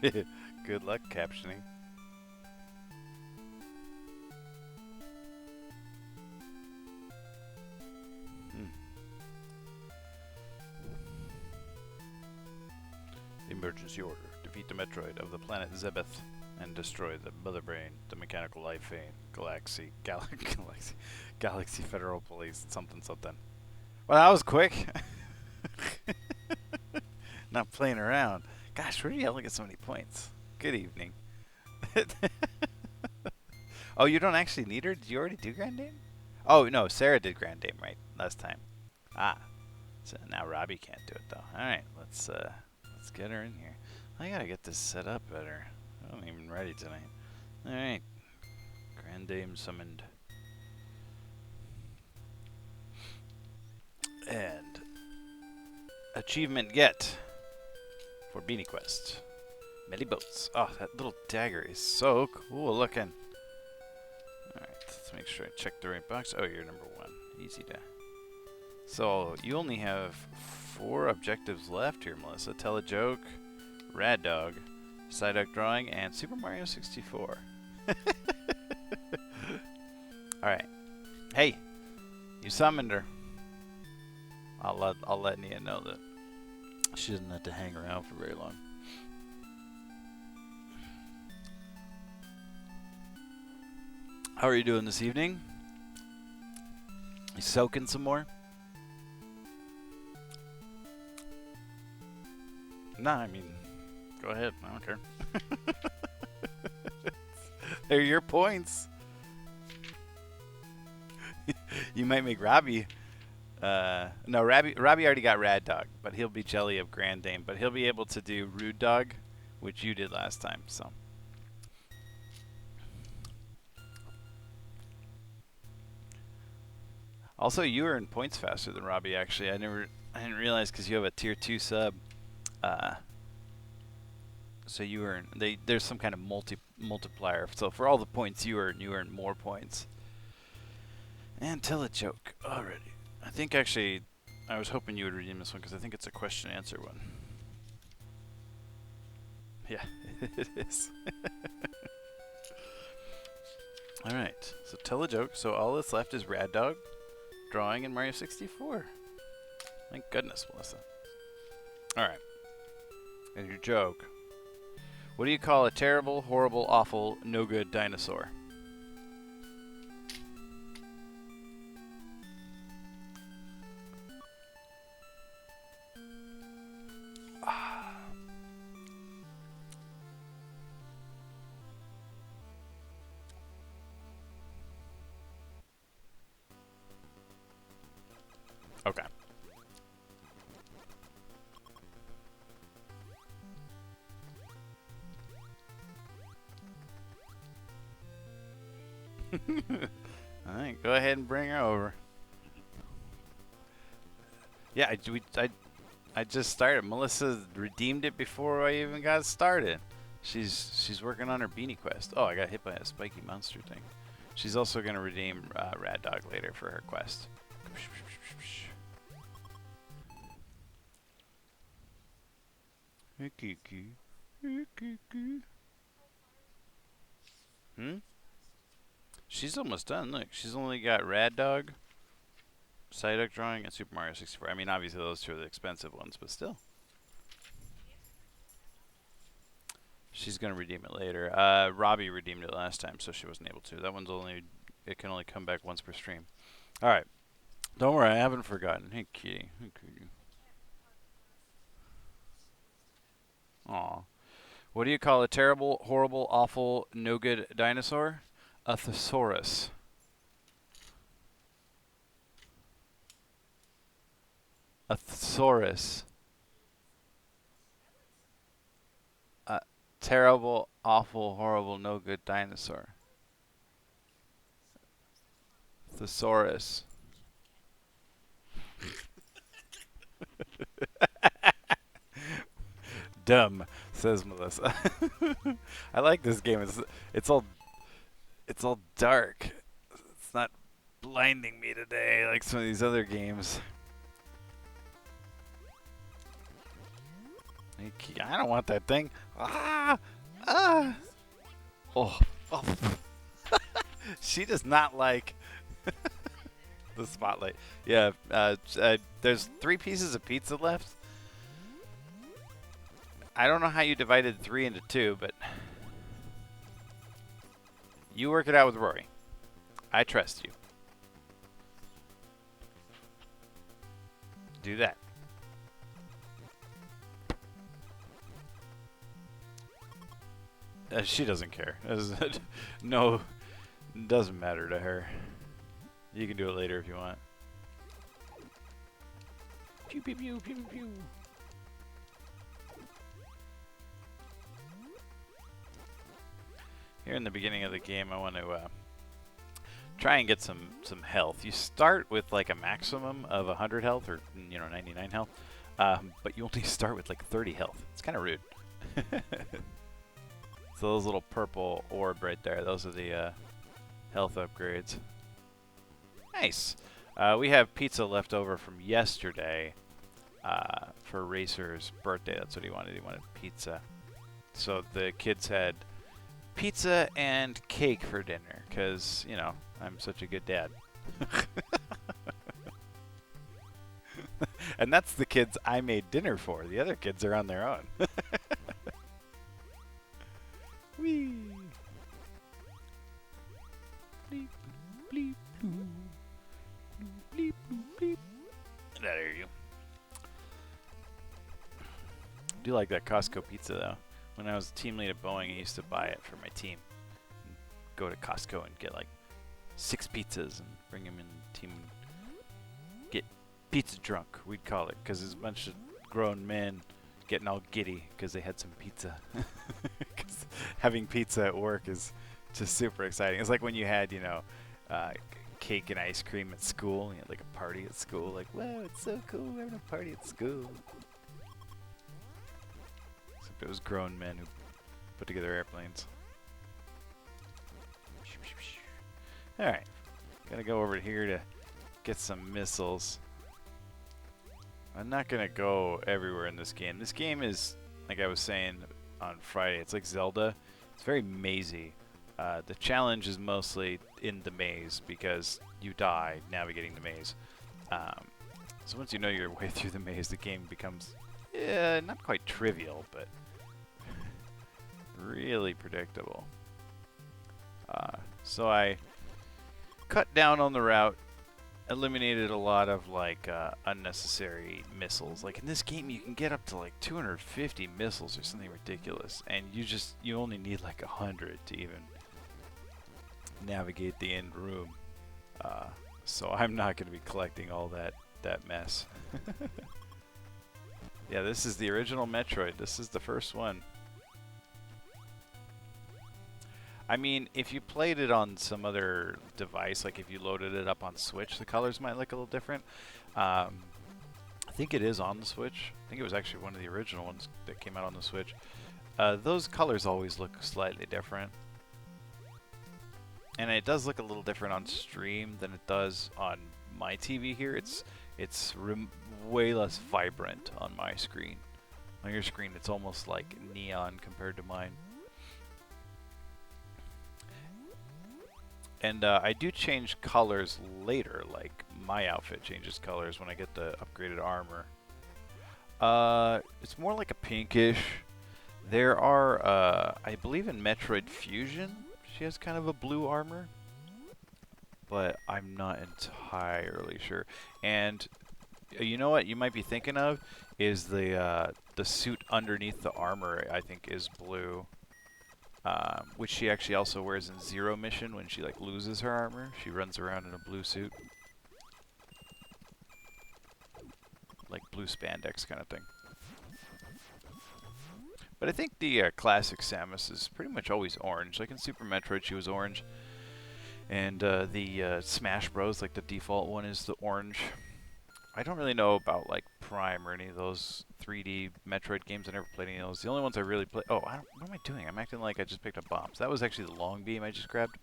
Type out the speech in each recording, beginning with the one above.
Good luck captioning. Hmm. Emergency order. Defeat the Metroid of the planet Zebeth and destroy the Mother Brain, the Mechanical Life Vein, Galaxy Federal Police, something something. Well, that was quick. Not playing around. Gosh, where do you ever get so many points? Good evening. Oh, you don't actually need her? Did you already do Grand Dame? Oh, no, Sarah did Grand Dame right last time. Ah, so now Robbie can't do it though. All right, let's get her in here. I gotta get this set up better. I don't even ready tonight. All right, Grand Dame summoned, and achievement get for Beanie Quest. Many boats. Oh, that little dagger is so cool looking. Alright, let's make sure I check the right box. Oh, you're number 1. Easy to. So, you only have 4 objectives left here, Melissa. Tell a joke, Rad Dog, Psyduck Drawing, and Super Mario 64. Alright. Hey! You summoned her. I'll let Nia know that she doesn't have to hang around for very long. How are you doing this evening? You soaking some more? Nah, I mean, go ahead. I don't care. They're your points. You might make Robbie. No, Robbie already got Rad Dog, but he'll be Jelly of Grand Dame. But he'll be able to do Rude Dog, which you did last time. So. Also, you earn points faster than Robbie. Actually, I didn't realize because you have a tier 2 sub. So you earn there's some kind of multiplier. So for all the points you earn more points. And tell a joke already. I think actually I was hoping you would redeem this one because I think it's a question answer one. Yeah, it is. All right. So tell a joke. So all that's left is Rad Dog, Drawing, and Mario 64. Thank goodness, Melissa. All right. And your joke. What do you call a terrible, horrible, awful, no good dinosaur? Okay. All right, go ahead and bring her over. Yeah, I just started. Melissa redeemed it before I even got started. She's working on her Beanie Quest. Oh, I got hit by a spiky monster thing. She's also gonna redeem Rad Dog later for her quest. Hmm? She's almost done. Look, she's only got Rad Dog, Psyduck Drawing, and Super Mario 64. I mean, obviously those two are the expensive ones, but still. She's gonna redeem it later. Robbie redeemed it last time, so she wasn't able to. That one's it can only come back once per stream. All right. Don't worry, I haven't forgotten. Hey, kitty. Hey, kitty. Aw. What do you call a terrible, horrible, awful, no good dinosaur? A thesaurus. A thesaurus. A terrible, awful, horrible, no good dinosaur. Thesaurus. Dumb, says Melissa. I like this game. It's all dark. It's not blinding me today like some of these other games. I don't want that thing. Ah! Ah! Oh. Oh. She does not like the spotlight. Yeah, there's 3 pieces of pizza left. I don't know how you divided 3 into 2, but you work it out with Rory. I trust you. Do that. She doesn't care. No, doesn't matter to her. You can do it later if you want. Pew pew pew pew pew. Here in the beginning of the game, I want to try and get some health. You start with like a maximum of 100 health, or 99 health, but you only start with like 30 health. It's kind of rude. So those little purple orb right there, those are the health upgrades. Nice. We have pizza left over from yesterday for Racer's birthday. That's what he wanted. He wanted pizza. So the kids had pizza and cake for dinner because, I'm such a good dad. And that's the kids I made dinner for. The other kids are on their own. Whee! Bleep, bleep, bloop. Bleep, bloop, bleep. There you go. I do like that Costco pizza though. When I was team lead at Boeing, I used to buy it for my team. Go to Costco and get like 6 pizzas and bring them in the team. Get pizza drunk, we'd call it, because there's a bunch of grown men getting all giddy because they had some pizza. Because having pizza at work is just super exciting. It's like when you had, cake and ice cream at school. You had like a party at school. Like, wow, it's so cool, we're having a party at school. Except it was grown men who put together airplanes. Alright, gotta go over here to get some missiles. I'm not gonna go everywhere in this game. This game is, like I was saying on Friday, it's like Zelda. It's very mazy. The challenge is mostly in the maze because you die navigating the maze. So once you know your way through the maze, the game becomes, not quite trivial, but really predictable. So I cut down on the route, eliminated a lot of like unnecessary missiles. Like in this game you can get up to like 250 missiles or something ridiculous, and you only need like 100 to even navigate the end room. So I'm not going to be collecting all that mess. Yeah, this is the original Metroid. This is the first one. I mean, if you played it on some other device, like if you loaded it up on Switch, the colors might look a little different. I think it is on the Switch. I think it was actually one of the original ones that came out on the Switch. Those colors always look slightly different. And it does look a little different on stream than it does on my TV here. It's way less vibrant on my screen. On your screen, it's almost like neon compared to mine. And I do change colors later, like my outfit changes colors when I get the upgraded armor. It's more like a pinkish. There are, I believe in Metroid Fusion, she has kind of a blue armor, but I'm not entirely sure. And you know what you might be thinking of is the suit underneath the armor, I think, is blue. Which she actually also wears in Zero Mission when she like loses her armor. She runs around in a blue suit. Like blue spandex kind of thing. But I think the classic Samus is pretty much always orange. Like in Super Metroid she was orange. And the Smash Bros, like the default one, is the orange. I don't really know about like Prime or any of those 3D Metroid games. I never played any of those. The only ones I really played... Oh, what am I doing? I'm acting like I just picked up bombs. That was actually the long beam I just grabbed.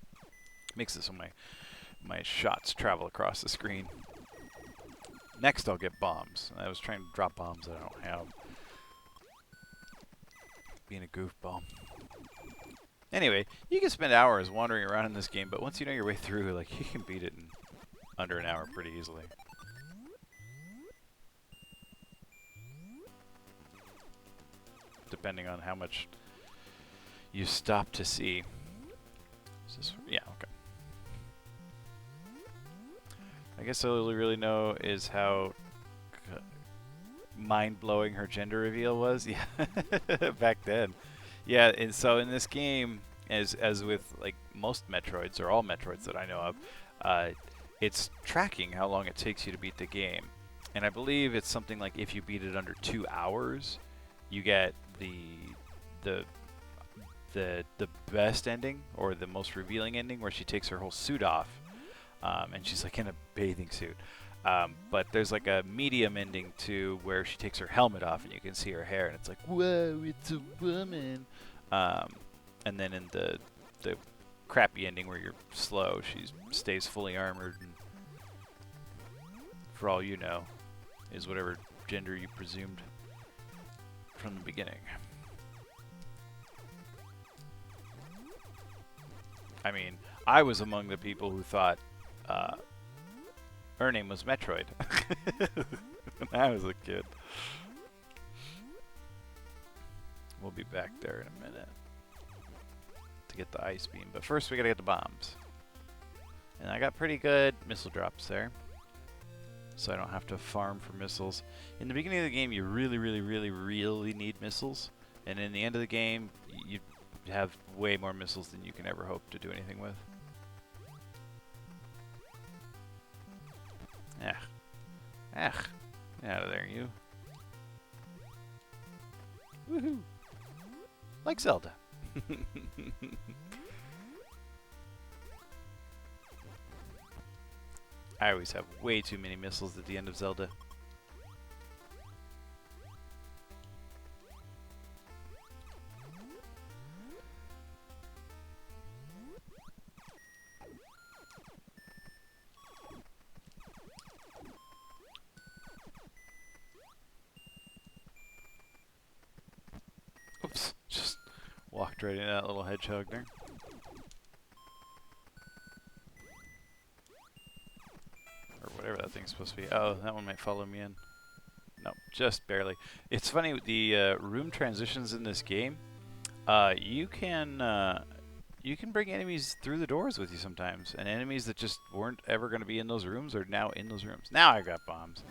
Makes it so my shots travel across the screen. Next I'll get bombs. I was trying to drop bombs that I don't have. being a goofball. Anyway, you can spend hours wandering around in this game, but once you know your way through, like, you can beat it in under an hour pretty easily. Depending on how much you stop to see. Is this, yeah, okay. I guess all we really know is how mind-blowing her gender reveal was. Yeah, back then. Yeah, and so in this game, as with like most Metroids or all Metroids that I know of, it's tracking how long it takes you to beat the game, and I believe it's something like if you beat it under 2 hours, you get the best ending or the most revealing ending where she takes her whole suit off, and she's like in a bathing suit. But there's like a medium ending to where she takes her helmet off and you can see her hair, and it's like, whoa, it's a woman. And then in the crappy ending where you're slow, she stays fully armored, and for all you know, is whatever gender you presumed from the beginning. I mean, I was among the people who thought her name was Metroid when I was a kid. We'll be back there in a minute to get the ice beam, but first we gotta get the bombs. And I got pretty good missile drops there, so I don't have to farm for missiles. In the beginning of the game, you really need missiles, and in the end of the game, you have way more missiles than you can ever hope to do anything with. Get out of there, you. Woohoo! Like Zelda. I always have way too many missiles at the end of Zelda. Oops, just walked right into that little hedgehog there. Or whatever that thing's supposed to be. Oh, that one might follow me in. No, just barely. It's funny, with the room transitions in this game, you can bring enemies through the doors with you sometimes, and enemies that just weren't ever going to be in those rooms are now in those rooms. Now I got bombs.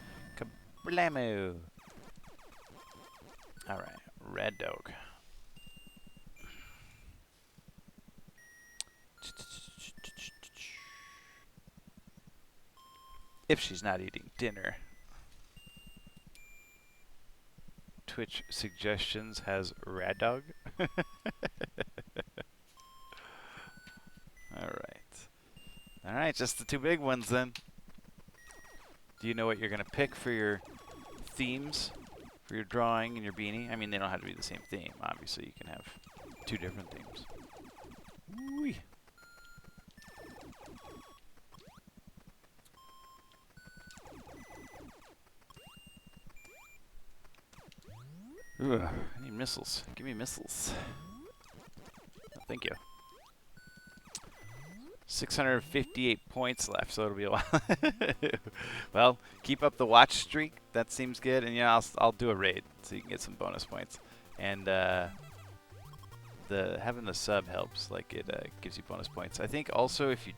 Kablamo! Alright, red dog. If she's not eating dinner. Twitch suggestions has rad dog. Alright, just the two big ones then. Do you know what you're going to pick for your themes? For your drawing and your beanie? I mean, they don't have to be the same theme. Obviously, you can have two different themes. Whee! Ugh, I need missiles. Give me missiles. Oh, thank you. 658 points left, so it'll be a while. Well, keep up the watch streak. That seems good. And yeah, I'll do a raid so you can get some bonus points. And having the sub helps. Like it gives you bonus points. I think also if you,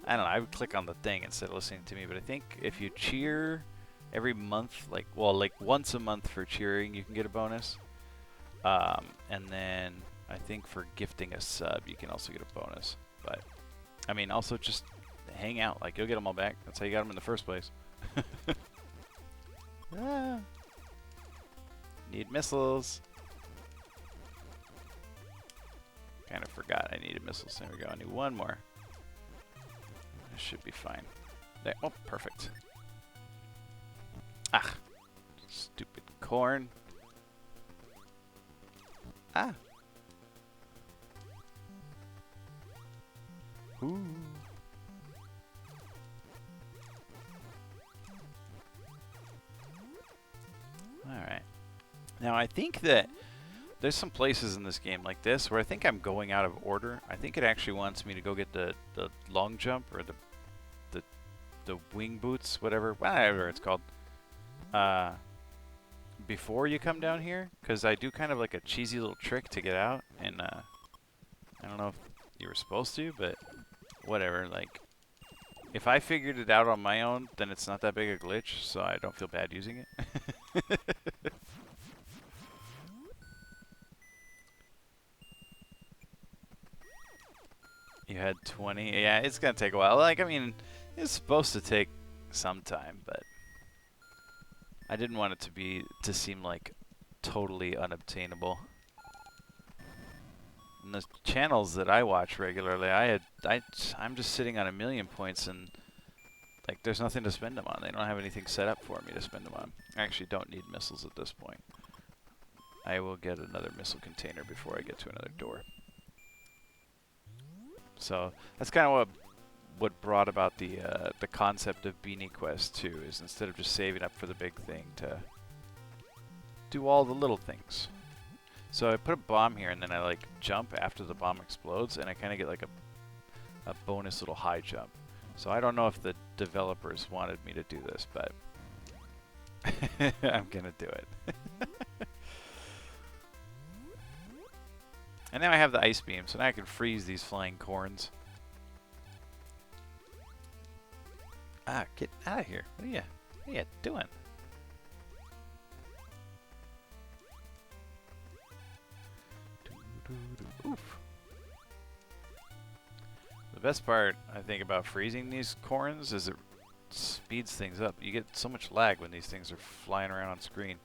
I don't know, I would click on the thing instead of listening to me. But I think if you cheer every month, like once a month for cheering, you can get a bonus. And then I think for gifting a sub, you can also get a bonus. But I mean, also just hang out. Like, you'll get them all back. That's how you got them in the first place. Ah. Need missiles. Kind of forgot I needed missiles. There we go. I need one more. This should be fine. There. Oh, perfect. Ah. Stupid corn. Ah. Ooh. Alright. Now I think that There's some places in this game like this where I think I'm going out of order. I think it actually wants me to go get the long jump or the wing boots, whatever it's called, before you come down here, because I do kind of like a cheesy little trick to get out, and I don't know if you were supposed to, but whatever. Like, if I figured it out on my own, then it's not that big a glitch, so I don't feel bad using it. You had 20. Yeah, it's gonna take a while. Like, I mean, it's supposed to take some time, but I didn't want it to seem like totally unobtainable. And the channels that I watch regularly, I'm just sitting on 1,000,000 points, and like there's nothing to spend them on. They don't have anything set up for me to spend them on. I actually don't need missiles at this point. I will get another missile container before I get to another door. So that's kind of what brought about the concept of Beanie Quest 2, is instead of just saving up for the big thing, to do all the little things. So I put a bomb here, and then I like jump after the bomb explodes, and I kind of get like a bonus little high jump. So I don't know if the developers wanted me to do this, but I'm gonna do it. And now I have the ice beam, so now I can freeze these flying corns. Ah, get out of here. What are you doing? Oof. The best part, I think, about freezing these corns is it speeds things up. You get so much lag when these things are flying around on screen.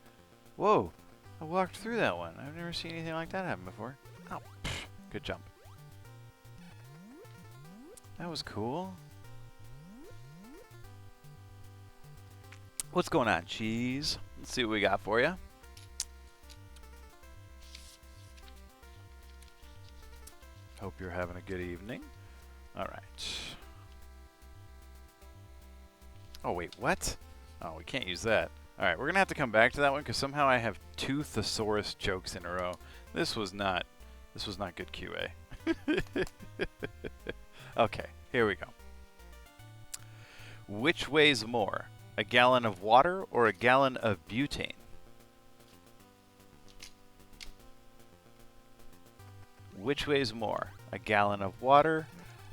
Whoa! I walked through that one. I've never seen anything like that happen before. Oh, pff, good jump. That was cool. What's going on, cheese? Let's see what we got for you. Hope you're having a good evening. All right. Oh, wait, what? Oh, we can't use that. All right, we're going to have to come back to that one because somehow I have 2 thesaurus jokes in a row. This was not good QA. Okay, here we go. Which weighs more, a gallon of water or a gallon of butane? Which weighs more, a gallon of water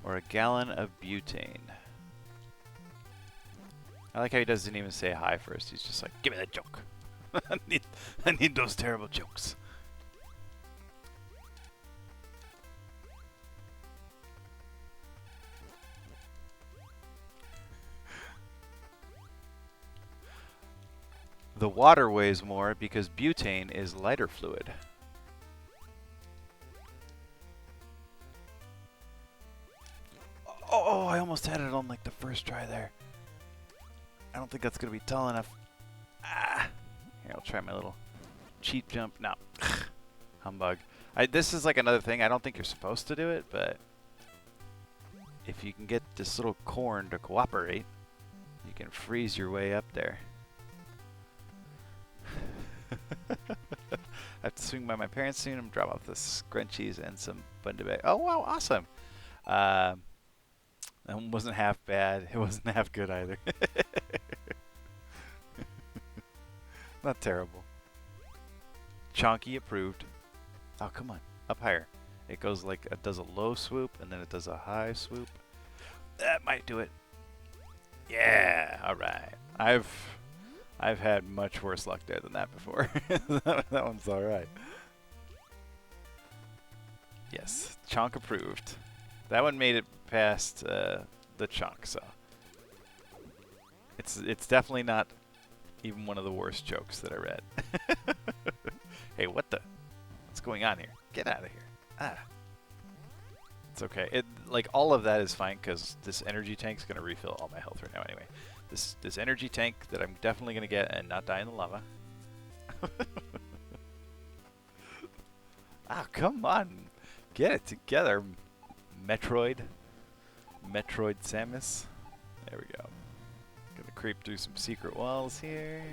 or a gallon of butane? I like how he doesn't even say hi first. He's just like, give me that joke. I need those terrible jokes. The water weighs more because butane is lighter fluid. Oh, I almost had it on like the first try there. I don't think that's going to be tall enough. Ah. Here, I'll try my little cheat jump. No. Humbug. This is like another thing. I don't think you're supposed to do it, but if you can get this little corn to cooperate, you can freeze your way up there. I have to swing by my parents soon and drop off the scrunchies and some Bunda bag. Oh, wow, awesome. That one wasn't half bad. It wasn't half good either. Not terrible. Chonky approved. Oh, come on. Up higher. It goes like, it does a low swoop, and then it does a high swoop. That might do it. Yeah, all right. I've had much worse luck there than that before. That one's all right. Yes, chonk approved. That one made it past the chonk, so it's definitely not even one of the worst jokes that I read. Hey, what's going on here? Get out of here. Ah. It's okay. Like all of that is fine because this energy tank's gonna refill all my health right now anyway. This energy tank that I'm definitely gonna get and not die in the lava. Ah, come on. Get it together, Metroid Samus. There we go. Gonna creep through some secret walls here.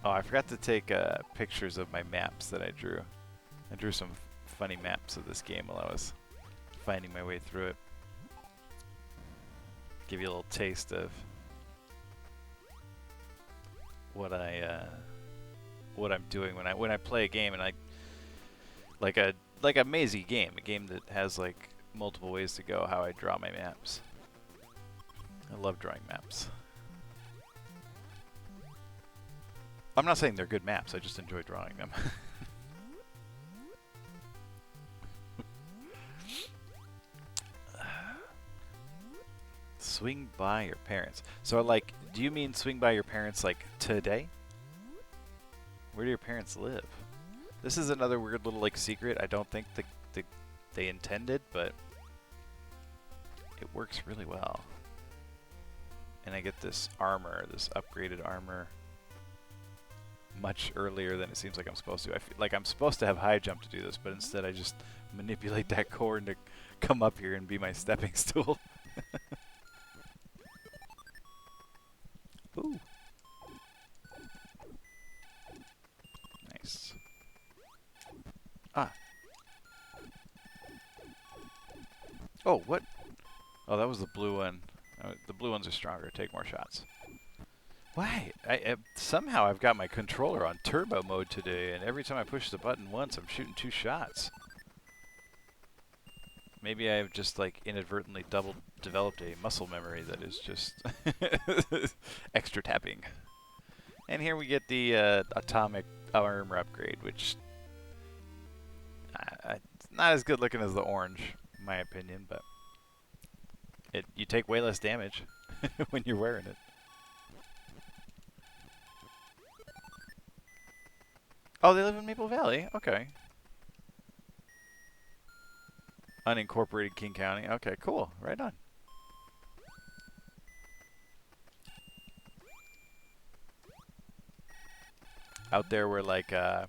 Oh, I forgot to take pictures of my maps that I drew. I drew some funny maps of this game while I was finding my way through it. Give you a little taste of what I'm doing when I play a game, and I like a mazy game, a game that has like multiple ways to go. How I draw my maps. I love drawing maps. I'm not saying they're good maps. I just enjoy drawing them. Swing by your parents. So, like, do you mean swing by your parents, like, today? Where do your parents live? This is another weird little, like, secret. I don't think they intended, but it works really well. And I get this armor, this upgraded armor, much earlier than it seems like I'm supposed to. I feel like I'm supposed to have high jump to do this, but instead I just manipulate that cord to come up here and be my stepping stool. Ooh. Nice. Ah. Oh, what? Oh, that was the blue one. The blue ones are stronger. Take more shots. Why? Somehow I've got my controller on turbo mode today, and every time I push the button once, I'm shooting 2 shots. Maybe I've just like inadvertently developed a muscle memory that is just extra tapping. And here we get the atomic armor upgrade, which it's not as good looking as the orange, in my opinion, but you take way less damage when you're wearing it. Oh, they live in Maple Valley? Okay. Unincorporated King County. Okay, cool. Right on. Out there where, like, the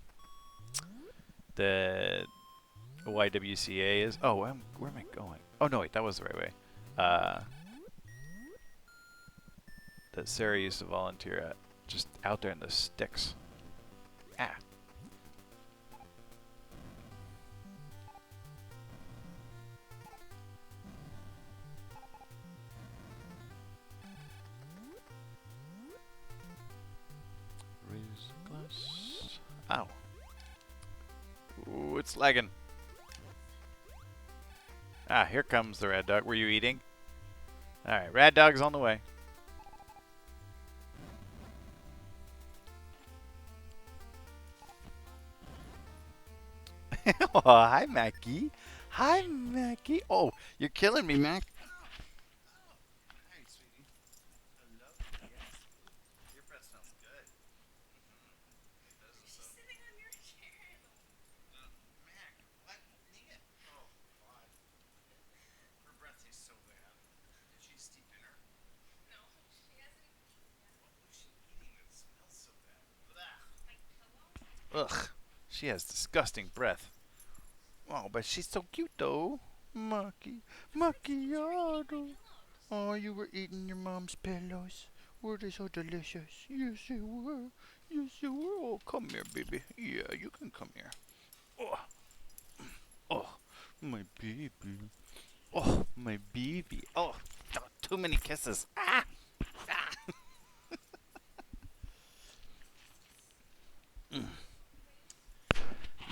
YWCA is. Oh, where am I going? Oh, no, wait, that was the right way. That Sarah used to volunteer at. Just out there in the sticks. Ah. Raise the glass. Ow. Ooh, it's lagging. Ah, here comes the red dog. Were you eating? Alright, red dog's on the way. Oh, hi, Mackie. Hi, Mackie. Oh, you're killing me, Mac. Hi, sweetie. Hello. Yes. Your breath smells good. She's sitting on your chair. Mac, what? Nia. Oh, God. Her breath tastes so bad. Did she steep dinner? No, she hasn't even eaten yet. What was she eating that smells so bad? Blah. My pillow? Ugh. She has disgusting breath. Oh, but she's so cute, though. Macchiato. Oh, you were eating your mom's pillows. Were they so delicious? Yes, they were. Yes, they were. Oh, come here, baby. Yeah, you can come here. Oh, oh, my baby. Oh, my baby. Oh, too many kisses. Ah! Ah!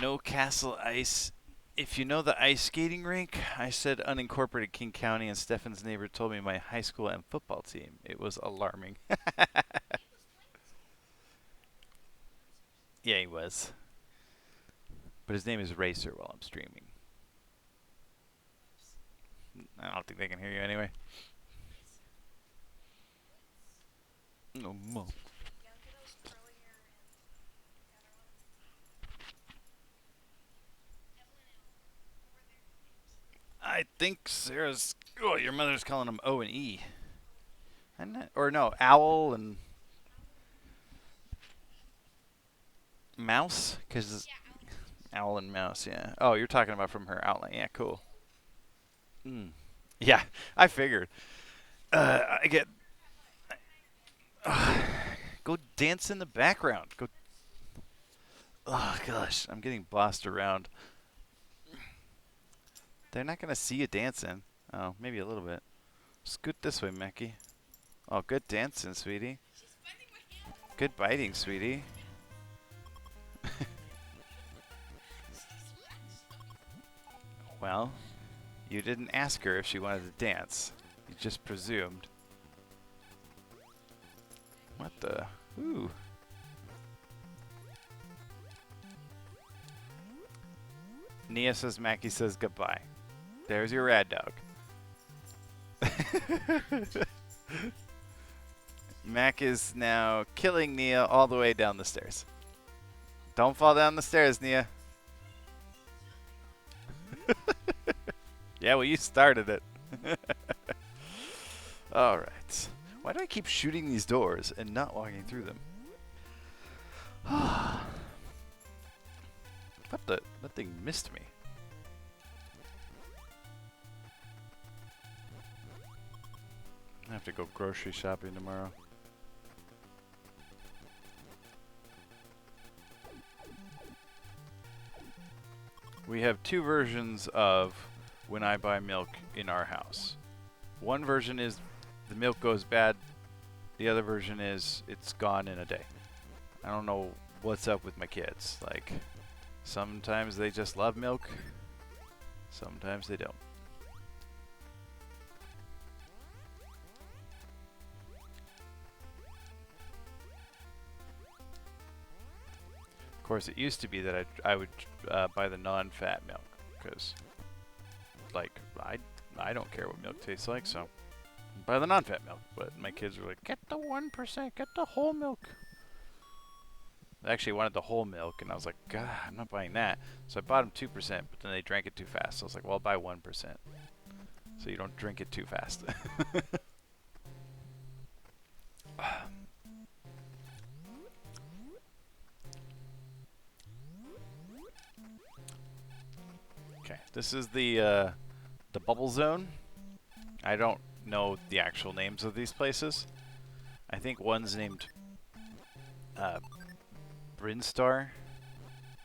No castle ice. If you know the ice skating rink, I said unincorporated King County, and Stefan's neighbor told me my high school and football team. It was alarming. Yeah, he was. But his name is Racer while I'm streaming. I don't think they can hear you anyway. Oh, Mom. I think Sarah's. Oh, your mother's calling them O and E. Or no, Owl and Mouse? Because Owl and Mouse, yeah. Oh, you're talking about from her outline. Yeah, cool. Mm. Yeah, I figured. I get. Go dance in the background. Go. Oh gosh, I'm getting bossed around. They're not gonna see you dancing. Oh, maybe a little bit. Scoot this way, Mackie. Oh, good dancing, sweetie. Good biting, sweetie. Well, you didn't ask her if she wanted to dance. You just presumed. What the? Ooh. Nia says Mackie says goodbye. There's your rad dog. Mac is now killing Nia all the way down the stairs. Don't fall down the stairs, Nia. Yeah, well, you started it. Alright. Why do I keep shooting these doors and not walking through them? What the? That thing missed me. I have to go grocery shopping tomorrow. We have two versions of when I buy milk in our house. One version is the milk goes bad. The other version is it's gone in a day. I don't know what's up with my kids. Like, sometimes they just love milk. Sometimes they don't. Of course, it used to be that I would buy the non-fat milk because, like, I don't care what milk tastes like, so I buy the non-fat milk. But my kids were like, "Get the 1%, get the whole milk." They actually wanted the whole milk, and I was like, "God, I'm not buying that." So I bought them 2%, but then they drank it too fast. So I was like, "Well, I'll buy 1%, so you don't drink it too fast." Okay, this is the bubble zone. I don't know the actual names of these places. I think one's named Brinstar,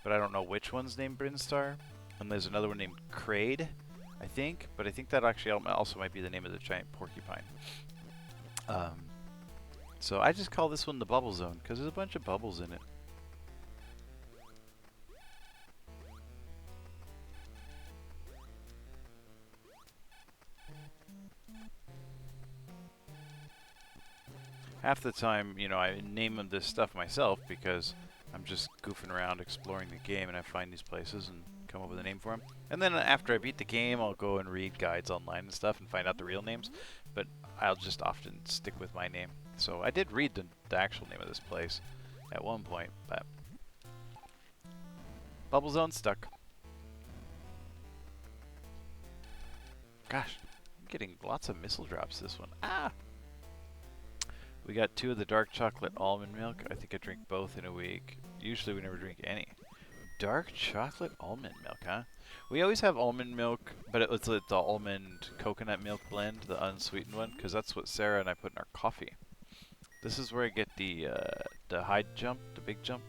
but I don't know which one's named Brinstar. And there's another one named Kraid, I think, but I think that actually also might be the name of the giant porcupine. So I just call this one the bubble zone because there's a bunch of bubbles in it. Half the time, you know, I name this stuff myself because I'm just goofing around exploring the game and I find these places and come up with a name for them. And then after I beat the game, I'll go and read guides online and stuff and find out the real names. But I'll just often stick with my name. So I did read the actual name of this place at one point, but Bubble Zone stuck. Gosh, I'm getting lots of missile drops this one. Ah! We got 2 of the dark chocolate almond milk. I think I drink both in a week. Usually we never drink any. Dark chocolate almond milk, huh? We always have almond milk, but it's the almond coconut milk blend, the unsweetened one, because that's what Sarah and I put in our coffee. This is where I get the high jump, the big jump,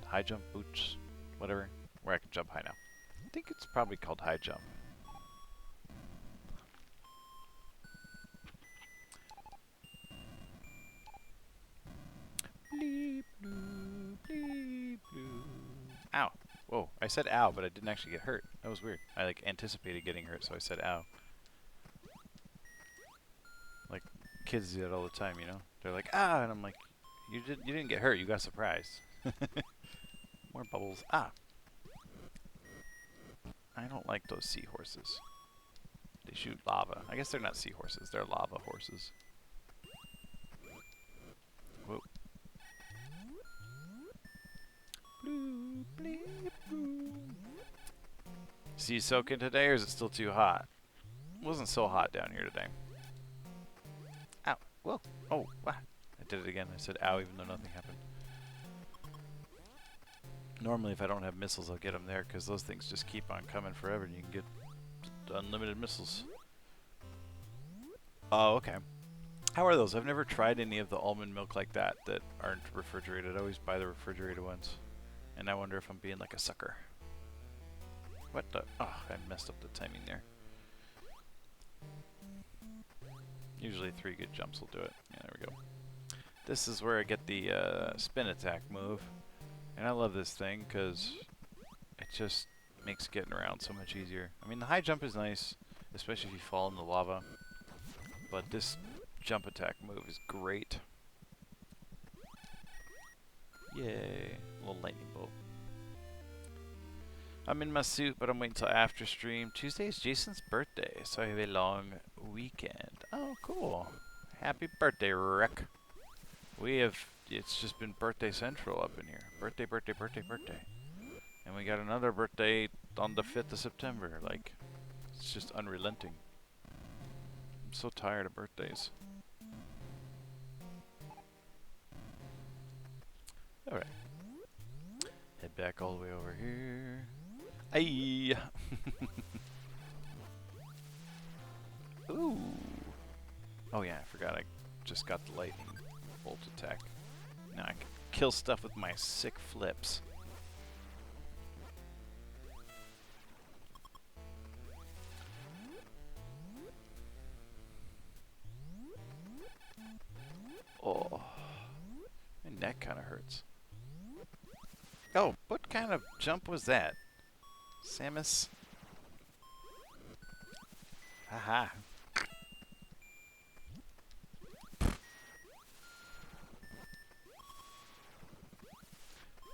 high jump boots, whatever, where I can jump high now. I think it's probably called high jump. Bleep, bloop, bleep, bloop. Ow. Whoa, I said ow, but I didn't actually get hurt. That was weird. I like anticipated getting hurt, so I said ow. Like kids do that all the time, you know? They're like, ah, and I'm like, you didn't get hurt, you got surprised. More bubbles. Ah. I don't like those seahorses. They shoot lava. I guess they're not seahorses, they're lava horses. Whoa. Blue, bleep, blue. See you soaking today, or is it still too hot? It wasn't so hot down here today. Ow. Whoa. Oh, what? I did it again. I said ow even though nothing happened. Normally if I don't have missiles, I'll get them there, because those things just keep on coming forever, and you can get unlimited missiles. Oh, okay. How are those? I've never tried any of the almond milk like that aren't refrigerated. I always buy the refrigerated ones. And I wonder if I'm being like a sucker. What the? Oh, I messed up the timing there. Usually 3 good jumps will do it. Yeah, there we go. This is where I get the spin attack move. And I love this thing because it just makes getting around so much easier. I mean, the high jump is nice, especially if you fall in the lava. But this jump attack move is great. Yay. Little lightning bolt. I'm in my suit, but I'm waiting until after stream. Tuesday is Jason's birthday, so I have a long weekend. Oh, cool. Happy birthday, Rick. It's just been birthday central up in here. Birthday, birthday, birthday, birthday. And we got another birthday on the 5th of September. Like, it's just unrelenting. I'm so tired of birthdays. Alright. Head back all the way over here. Ayy! Ooh! Oh yeah, I forgot I just got the lightning bolt attack. Now I can kill stuff with my sick flips. Oh, my neck kind of hurts. Oh, what kind of jump was that? Samus? Haha.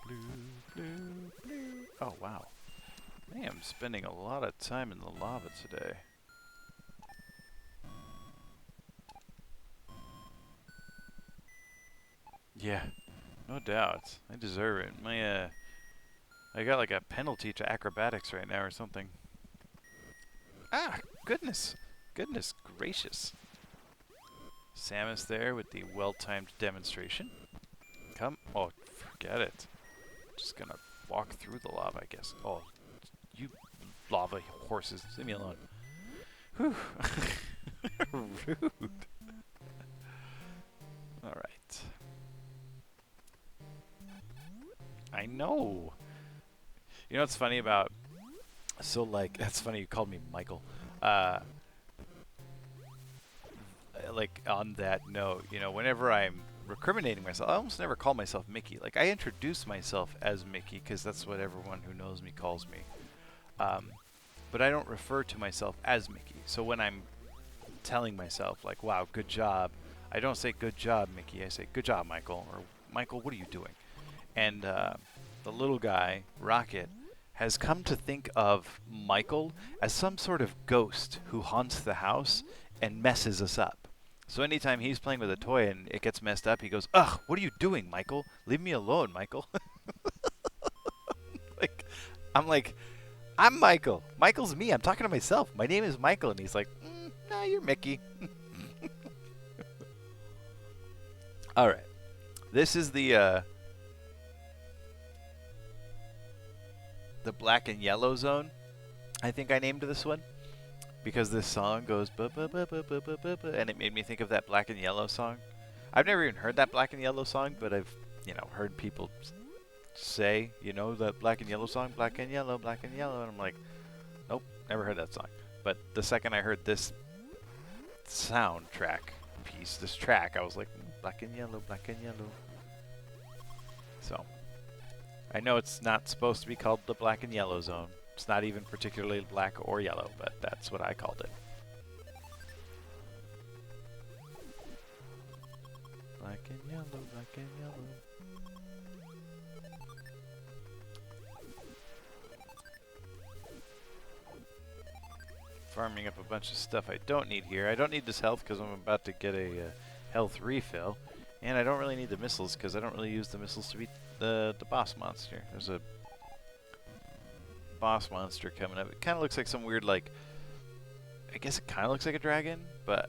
Blue, blue, blue. Oh, wow. I am spending a lot of time in the lava today. Yeah, no doubt. I deserve it. I got like a penalty to acrobatics right now or something. Ah, goodness. Goodness gracious. Samus there with the well-timed demonstration. Oh, forget it. Just gonna walk through the lava, I guess. Oh, you lava horses, leave me alone. Whew. Rude. Alright. I know. You know what's funny about... So, like, that's funny you called me Michael. Like, on that note, you know, whenever I'm recriminating myself, I almost never call myself Mickey. Like, I introduce myself as Mickey because that's what everyone who knows me calls me. But I don't refer to myself as Mickey. So when I'm telling myself, like, wow, good job, I don't say good job, Mickey. I say good job, Michael. Or, Michael, what are you doing? And the little guy, Rocket, has come to think of Michael as some sort of ghost who haunts the house and messes us up. So anytime he's playing with a toy and it gets messed up, he goes, ugh, what are you doing, Michael? Leave me alone, Michael. I'm like, I'm Michael. Michael's me. I'm talking to myself. My name is Michael. And he's like, no, you're Mickey. All right. This is the black and yellow zone. I think I named this one because this song goes ba ba ba ba ba ba ba ba, and it made me think of that black and yellow song. I've never even heard that black and yellow song, but I've, you know, heard people say, you know, that black and yellow song, black and yellow, and I'm like, nope, never heard that song. But the second I heard this soundtrack piece, this track, I was like, black and yellow, black and yellow. So, I know it's not supposed to be called the black and yellow zone. It's not even particularly black or yellow, but that's what I called it. Black and yellow, black and yellow. Farming up a bunch of stuff I don't need here. I don't need this health because I'm about to get a health refill. And I don't really need the missiles because I don't really use the missiles to beat the boss monster. There's a boss monster coming up. It kind of looks like some weird, like, I guess it kind of looks like a dragon, but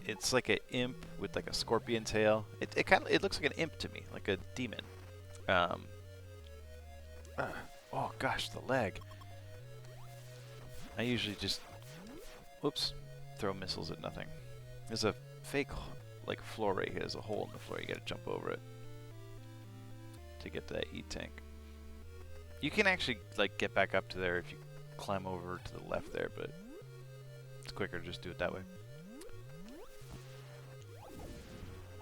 it's like an imp with like a scorpion tail. It looks like an imp to me, like a demon. Oh gosh, the leg. I usually just, whoops, throw missiles at nothing. There's a fake like a floor right here. There's a hole in the floor. You gotta jump over it to get to that E-tank. You can actually like get back up to there if you climb over to the left there, but it's quicker to just do it that way.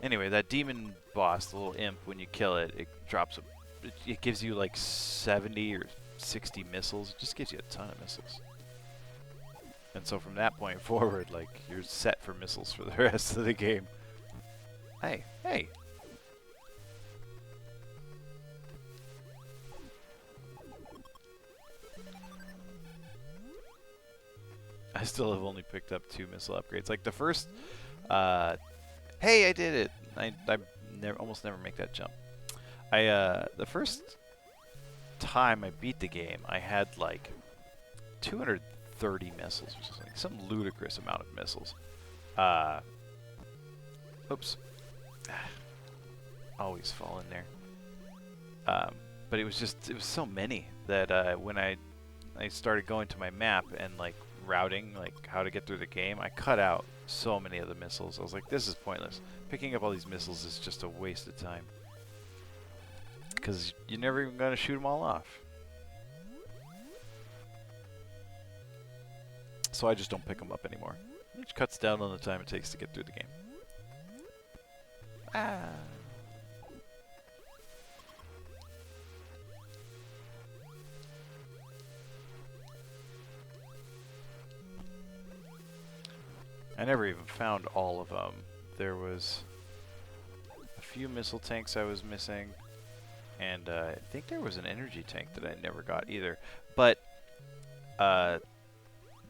Anyway, that demon boss, the little imp, when you kill it, it drops it gives you like 70 or 60 missiles. It just gives you a ton of missiles. And so from that point forward, like, you're set for missiles for the rest of the game. Hey, hey! I still have only picked up 2 missile upgrades. Like the first, hey, I did it! I almost never make that jump. The first time I beat the game, I had like 230 missiles, which is like some ludicrous amount of missiles. Oops. Always fall in there. But it was so many that when I started going to my map and like routing, like how to get through the game, I cut out so many of the missiles. I was like, this is pointless. Picking up all these missiles is just a waste of time. Because you're never even going to shoot them all off. So I just don't pick them up anymore. Which cuts down on the time it takes to get through the game. Ah. I never even found all of them. There was a few missile tanks I was missing, and I think there was an energy tank that I never got either. But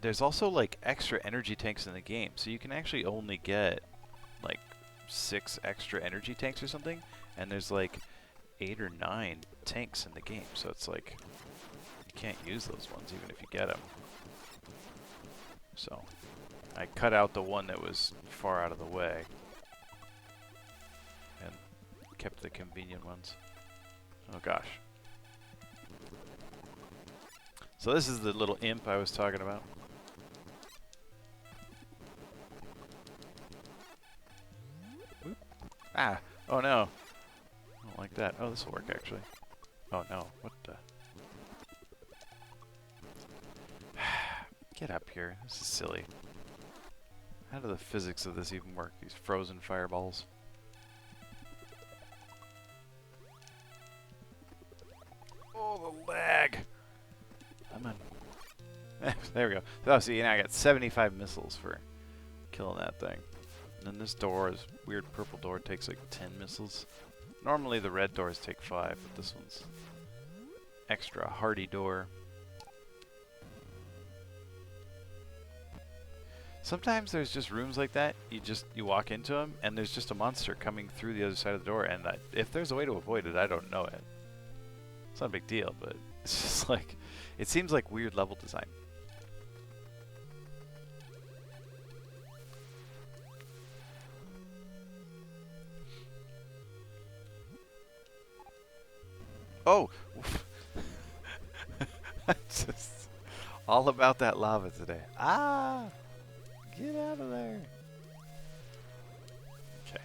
there's also like extra energy tanks in the game, so you can actually only get like 6 extra energy tanks or something, and there's like 8 or 9 tanks in the game, so it's like you can't use those ones even if you get them. So I cut out the one that was far out of the way and kept the convenient ones. Oh gosh. So this is the little imp I was talking about. Oop. Ah! Oh no! I don't like that. Oh, this will work actually. Oh no, what the? Get up here. This is silly. How do the physics of this even work? These frozen fireballs. Oh, the lag! Come on. There we go. Oh, see, now I got 75 missiles for killing that thing. And then this door, this weird purple door, takes like 10 missiles. Normally the red doors take 5, but this one's extra hardy door. Sometimes there's just rooms like that, you walk into them, and there's just a monster coming through the other side of the door, and if there's a way to avoid it, I don't know it. It's not a big deal, but it's just like, it seems like weird level design. Oh! Just all about that lava today. Ah! Get out of there. Okay.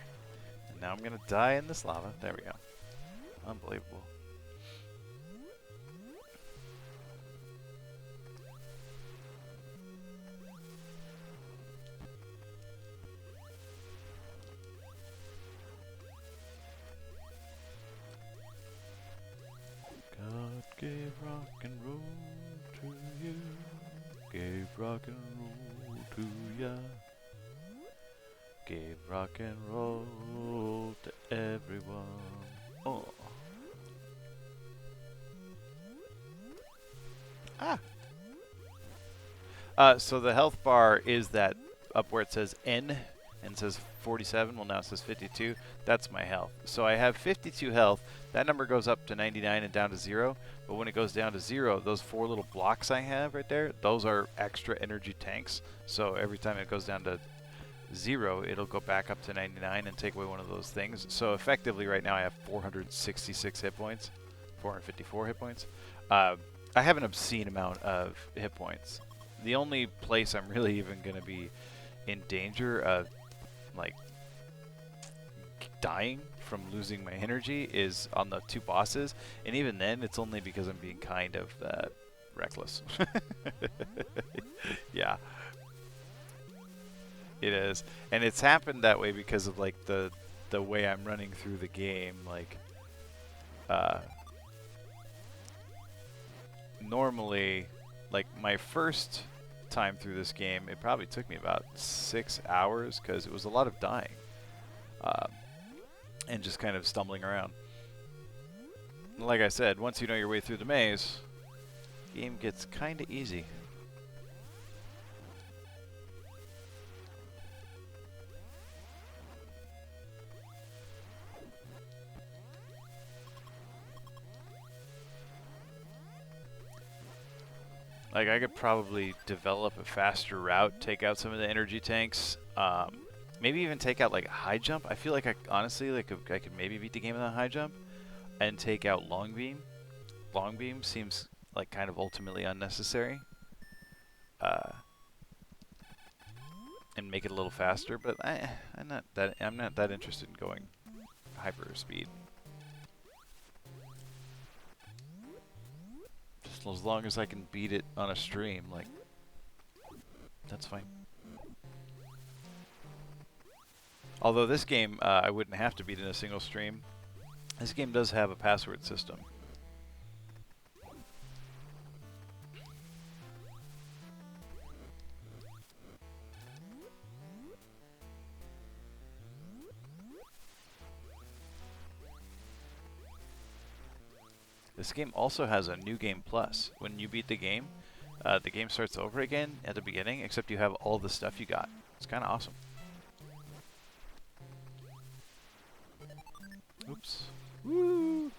And now I'm gonna die in this lava. There we go. Unbelievable. God gave rock and roll to you. Gave rock and roll to ya. Gave rock and roll to everyone. Oh. Ah. So the health bar is that up where it says N and it says 47. Well, now it says 52. That's my health. So I have 52 health. That number goes up to 99 and down to 0. But when it goes down to 0, those 4 little blocks I have right there, those are extra energy tanks. So every time it goes down to 0, it'll go back up to 99 and take away one of those things. So effectively right now I have 466 hit points, 454 hit points. I have an obscene amount of hit points. The only place I'm really even going to be in danger of like dying from losing my energy is on the 2 bosses, and even then it's only because I'm being kind of reckless. Yeah, it is, and it's happened that way because of like the way I'm running through the game. Like normally, like my first time through this game, it probably took me about 6 hours because it was a lot of dying. And just kind of stumbling around. Like I said, once you know your way through the maze, the game gets kind of easy. Like I could probably develop a faster route, take out some of the energy tanks, maybe even take out like a high jump. I feel like I honestly like I could maybe beat the game with a high jump and take out long beam. Long beam seems like kind of ultimately unnecessary, and make it a little faster. But I'm not that interested in going hyper speed. Just as long as I can beat it on a stream, like that's fine. Although this game, I wouldn't have to beat in a single stream. This game does have a password system. This game also has a New Game Plus. When you beat the game starts over again at the beginning, except you have all the stuff you got. It's kind of awesome. Oops. Woo!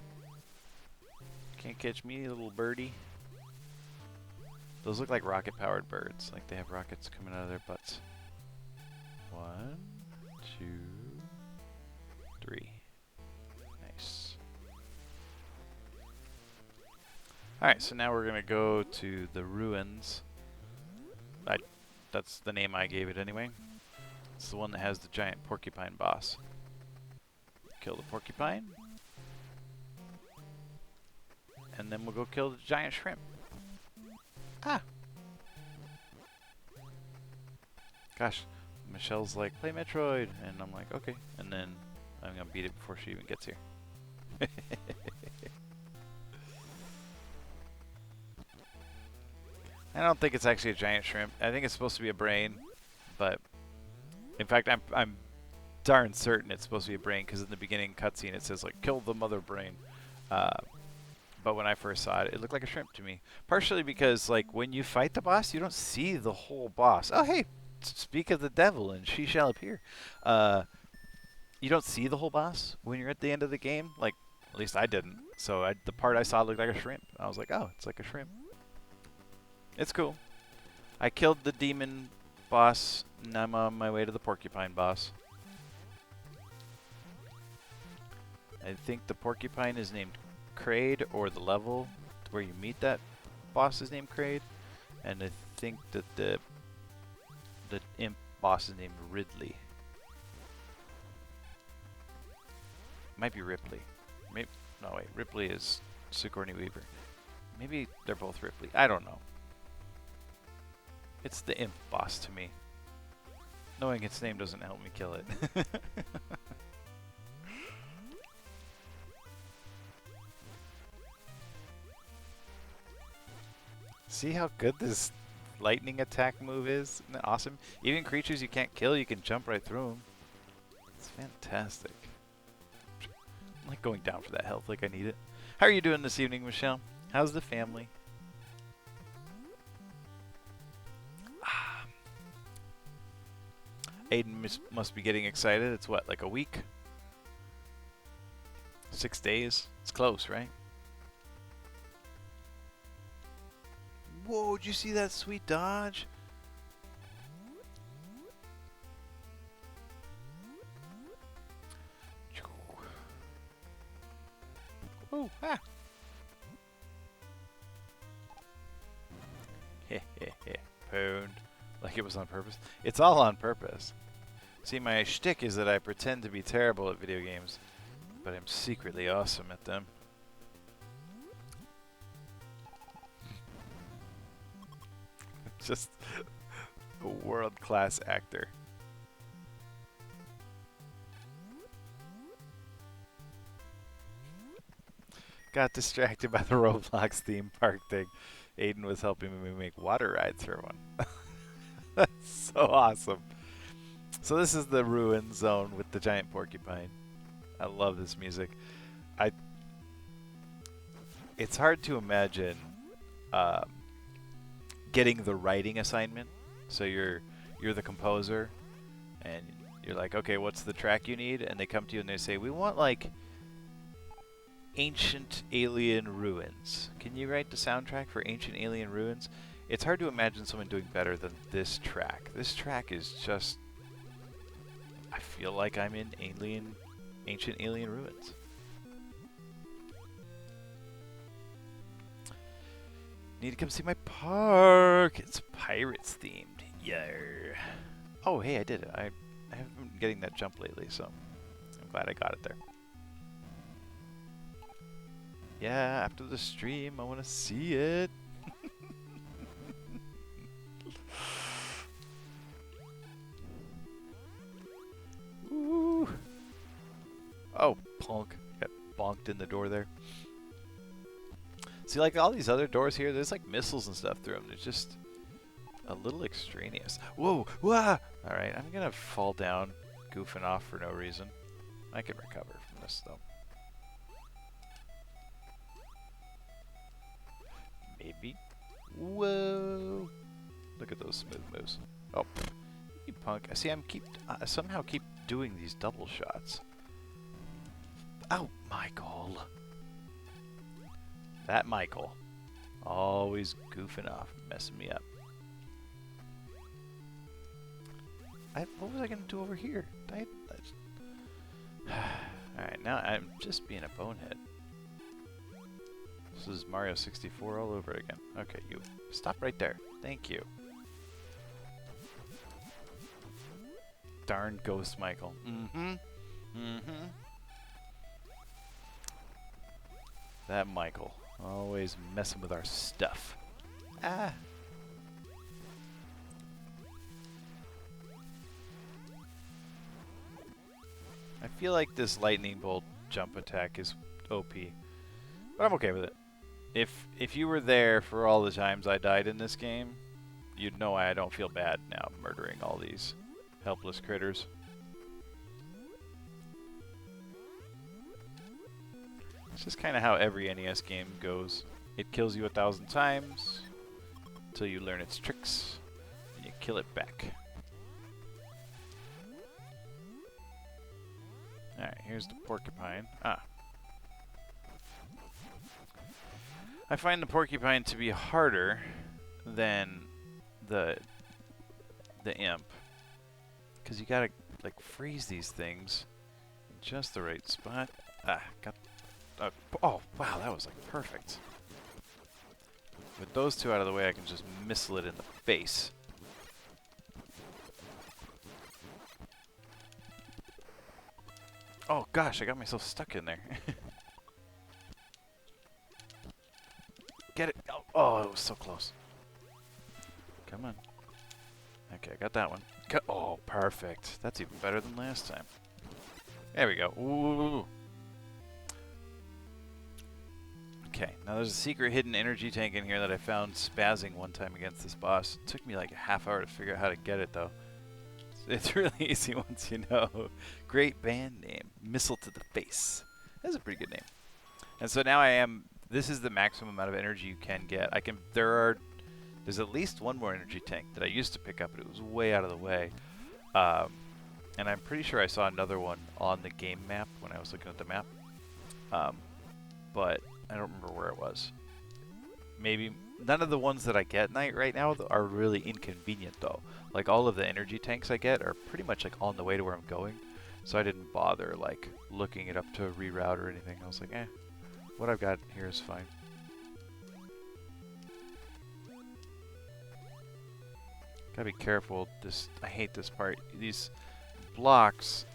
Can't catch me, little birdie. Those look like rocket-powered birds. Like they have rockets coming out of their butts. 1, 2, 3. Nice. Alright, so now we're going to go to the ruins. That's the name I gave it anyway. It's the one that has the giant porcupine boss. Kill the porcupine. And then we'll go kill the giant shrimp. Ah! Gosh, Michelle's like, play Metroid. And I'm like, okay. And then I'm going to beat it before she even gets here. I don't think it's actually a giant shrimp. I think it's supposed to be a brain, but in fact, I'm darn certain it's supposed to be a brain because in the beginning cutscene it says like kill the mother brain. But when I first saw it, it looked like a shrimp to me. Partially because like when you fight the boss, you don't see the whole boss. Oh hey, speak of the devil and she shall appear. You don't see the whole boss when you're at the end of the game. Like at least I didn't. So the part I saw looked like a shrimp. I was like, oh, it's like a shrimp. It's cool. I killed the demon boss, and I'm on my way to the porcupine boss. I think the porcupine is named Kraid, or the level where you meet that boss is named Kraid. And I think that the imp boss is named Ridley. Might be Ripley. Maybe, no wait, Ripley is Sigourney Weaver. Maybe they're both Ripley. I don't know. It's the imp boss to me. Knowing its name doesn't help me kill it. See how good this lightning attack move is? Isn't that awesome? Even creatures you can't kill, you can jump right through them. It's fantastic. I'm like going down for that health like I need it. How are you doing this evening, Michelle? How's the family? Aiden must be getting excited. It's what, like a week? 6 days? It's close, right? Whoa, did you see that sweet dodge? Oh, ah! Heh heh heh. Pwned. Like it was on purpose. It's all on purpose. See, my shtick is that I pretend to be terrible at video games, but I'm secretly awesome at them. Just a world-class actor. Got distracted by the Roblox theme park thing. Aiden was helping me make water rides for one. That's so awesome. So this is the ruin zone with the giant porcupine. I love this music. It's hard to imagine getting the writing assignment. So you're the composer, and you're like, okay, what's the track you need? And they come to you and they say, we want like ancient alien ruins. Can you write the soundtrack for ancient alien ruins? It's hard to imagine someone doing better than this track. This track is just, I feel like I'm in ancient alien ruins. Need to come see my park. It's pirates themed. Yeah. Oh, hey, I did it. I haven't been getting that jump lately, so I'm glad I got it there. Yeah, after the stream, I want to see it. Ooh. Oh, punk. Got bonked in the door there. See, like all these other doors here, there's like missiles and stuff through them. They're just a little extraneous. Whoa! Wah! Alright, I'm gonna fall down, goofing off for no reason. I can recover from this, though. Maybe. Whoa! Look at those smooth moves. Oh, you punk. I see I'm somehow keep doing these double shots. Oh, Michael. That Michael. Always goofing off, messing me up. What was I going to do over here? Alright, now I'm just being a bonehead. This is Mario 64 all over again. Okay, you. Stop right there. Thank you. Darn Ghost Michael. Mm-hmm. Mm-hmm. That Michael. Always messing with our stuff. Ah. I feel like this lightning bolt jump attack is OP. But I'm okay with it. If you were there for all the times I died in this game, you'd know why I don't feel bad now murdering all these helpless critters. It's just kind of how every NES game goes. It kills you 1,000 times until you learn its tricks and you kill it back. Alright, here's the porcupine. Ah. I find the porcupine to be harder than the imp, because you gotta like freeze these things in just the right spot. Ah, got. Oh wow, that was like perfect. With those two out of the way, I can just missile it in the face. Oh gosh, I got myself stuck in there. Get it! Oh, it was so close. Come on. Okay, I got that one. Oh, perfect. That's even better than last time. There we go. Ooh. Okay, now there's a secret hidden energy tank in here that I found spazzing one time against this boss. It took me like a half hour to figure out how to get it, though. It's really easy once you know. Great band name. Missile to the Face. That's a pretty good name. And so now this is the maximum amount of energy you can get. There's at least one more energy tank that I used to pick up, but it was way out of the way. And I'm pretty sure I saw another one on the game map when I was looking at the map. But I don't remember where it was. Maybe none of the ones that I get right now are really inconvenient, though. Like all of the energy tanks I get are pretty much like on the way to where I'm going. So I didn't bother like looking it up to reroute or anything. I was like, what I've got here is fine. Gotta be careful. I hate this part. These blocks,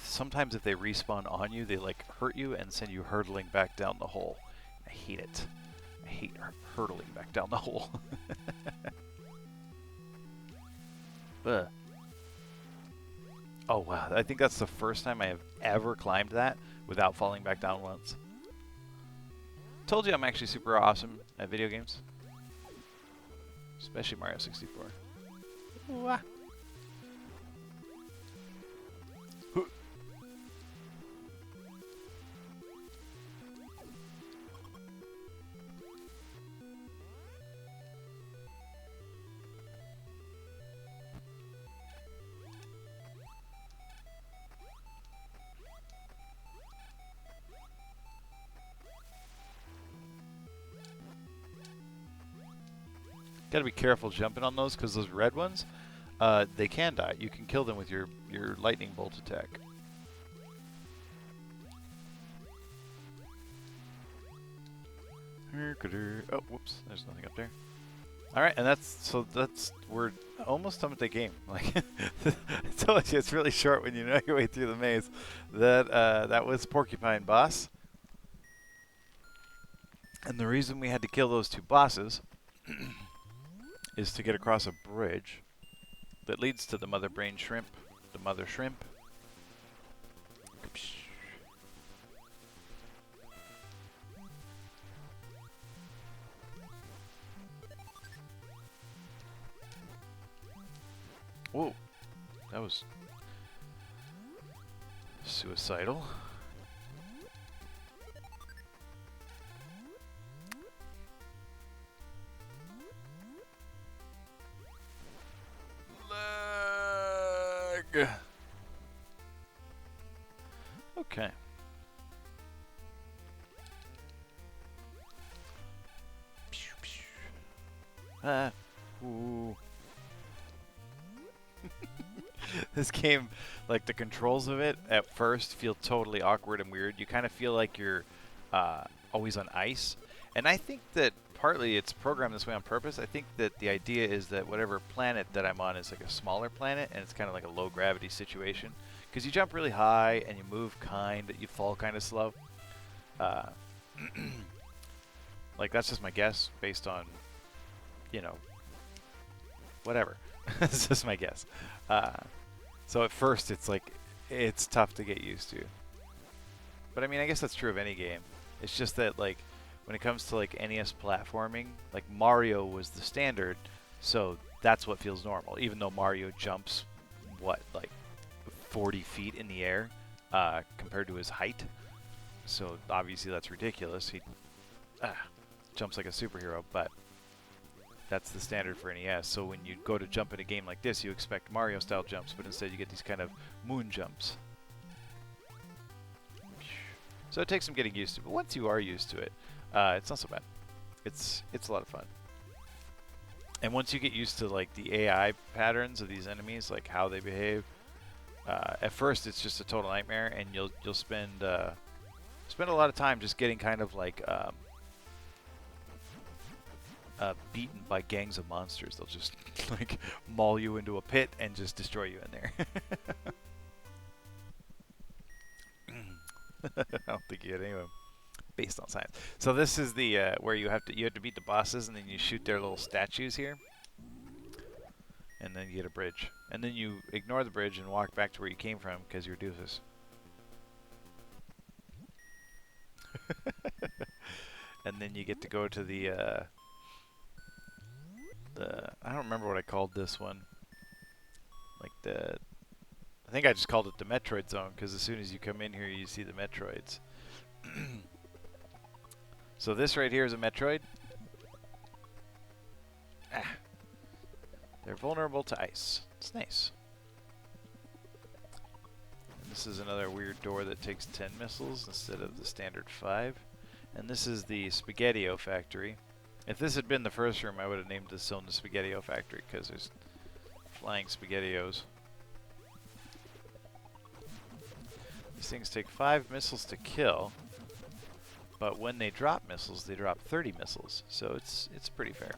sometimes if they respawn on you, they like hurt you and send you hurtling back down the hole. I hate it. I hate hurtling back down the hole. Ugh. Oh wow, I think that's the first time I have ever climbed that without falling back down once. Told you I'm actually super awesome at video games. Especially Mario 64. Ooh, ah. Gotta be careful jumping on those because those red ones, they can die. You can kill them with your lightning bolt attack. Oh, whoops! There's nothing up there. All right, and we're almost done with the game. Like I told you, it's really short when you know your way through the maze. That was Porcupine boss, and the reason we had to kill those two bosses is to get across a bridge that leads to the mother brain shrimp, the mother shrimp. Whoa, that was suicidal. Leg. Okay. Ooh. This game, like the controls of it, at first feel totally awkward and weird. You kind of feel like you're always on ice. And I think that partly it's programmed this way on purpose. I think that the idea is that whatever planet that I'm on is like a smaller planet, and it's kind of like a low gravity situation. Because you jump really high and you move you fall kind of slow. Like that's just my guess based on, you know, whatever. It's just my guess. So at first it's like, it's tough to get used to. But I mean, I guess that's true of any game. It's just that like, when it comes to like NES platforming, like Mario was the standard, so that's what feels normal. Even though Mario jumps, what, like 40 feet in the air compared to his height. So obviously that's ridiculous. He jumps like a superhero, but that's the standard for NES. So when you go to jump in a game like this, you expect Mario-style jumps, but instead you get these kind of moon jumps. So it takes some getting used to, but once you are used to it, it's not so bad. It's a lot of fun. And once you get used to like the AI patterns of these enemies, like how they behave, at first it's just a total nightmare, and you'll spend a lot of time just getting kind of like beaten by gangs of monsters. They'll just like maul you into a pit and just destroy you in there. I don't think you had any of them based on science. So this is the where you have to beat the bosses, and then you shoot their little statues here, and then you get a bridge, and then you ignore the bridge and walk back to where you came from because you're doofus. And then you get to go to the I don't remember what I called this one. Like I think I just called it the Metroid zone because as soon as you come in here, you see the Metroids. So this right here is a Metroid. They're vulnerable to ice. It's nice. And this is another weird door that takes 10 missiles instead of the standard 5. And this is the Spaghetti-O Factory. If this had been the first room, I would have named this zone the Spaghetti-O Factory because there's flying Spaghetti-Os. These things take 5 missiles to kill, but when they drop missiles, they drop 30 missiles, so it's pretty fair.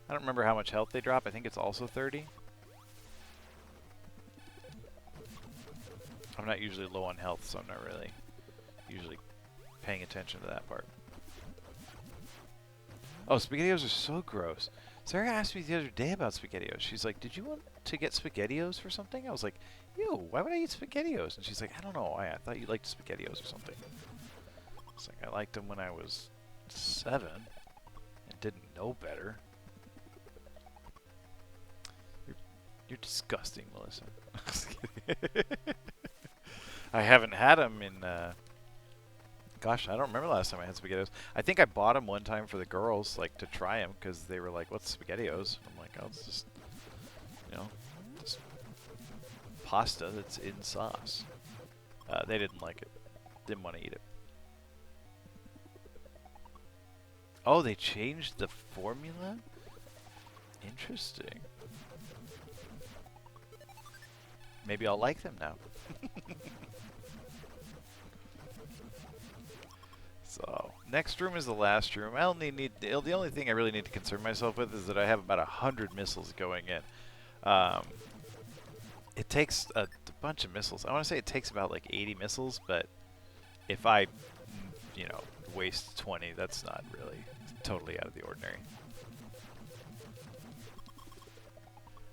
I don't remember how much health they drop. I think it's also 30. I'm not usually low on health, so I'm not really usually paying attention to that part. Oh, SpaghettiOs are so gross. Sarah asked me the other day about SpaghettiOs. She's like, did you want to get SpaghettiOs for something? I was like, ew, why would I eat SpaghettiOs? And she's like, I don't know why. I thought you liked SpaghettiOs or something. It's like, I liked them when I was 7 and didn't know better. You're disgusting, Melissa. I haven't had them in... Gosh, I don't remember the last time I had SpaghettiOs. I think I bought them one time for the girls, like, to try them, because they were like, what's SpaghettiOs? I'm like, oh, it's just, you know, just pasta that's in sauce. They didn't like it. Didn't want to eat it. Oh, they changed the formula? Interesting. Maybe I'll like them now. So, next room is the last room. I only need the only thing I really need to concern myself with is that I have about 100 missiles going in. It takes a bunch of missiles. I want to say it takes about like 80 missiles, but if I, you know, waste 20, that's not really totally out of the ordinary.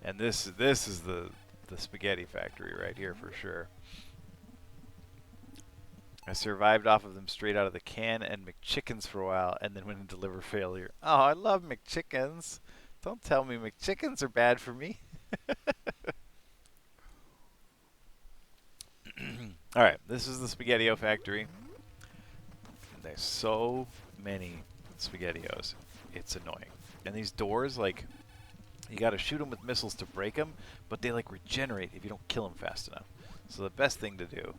And this is the spaghetti factory right here for sure. I survived off of them straight out of the can and McChickens for a while, and then went into liver failure. Oh, I love McChickens. Don't tell me McChickens are bad for me. Alright, this is the SpaghettiO factory. There's so many SpaghettiOs. It's annoying. And these doors, like, you gotta shoot them with missiles to break them, but they, like, regenerate if you don't kill them fast enough. So the best thing to do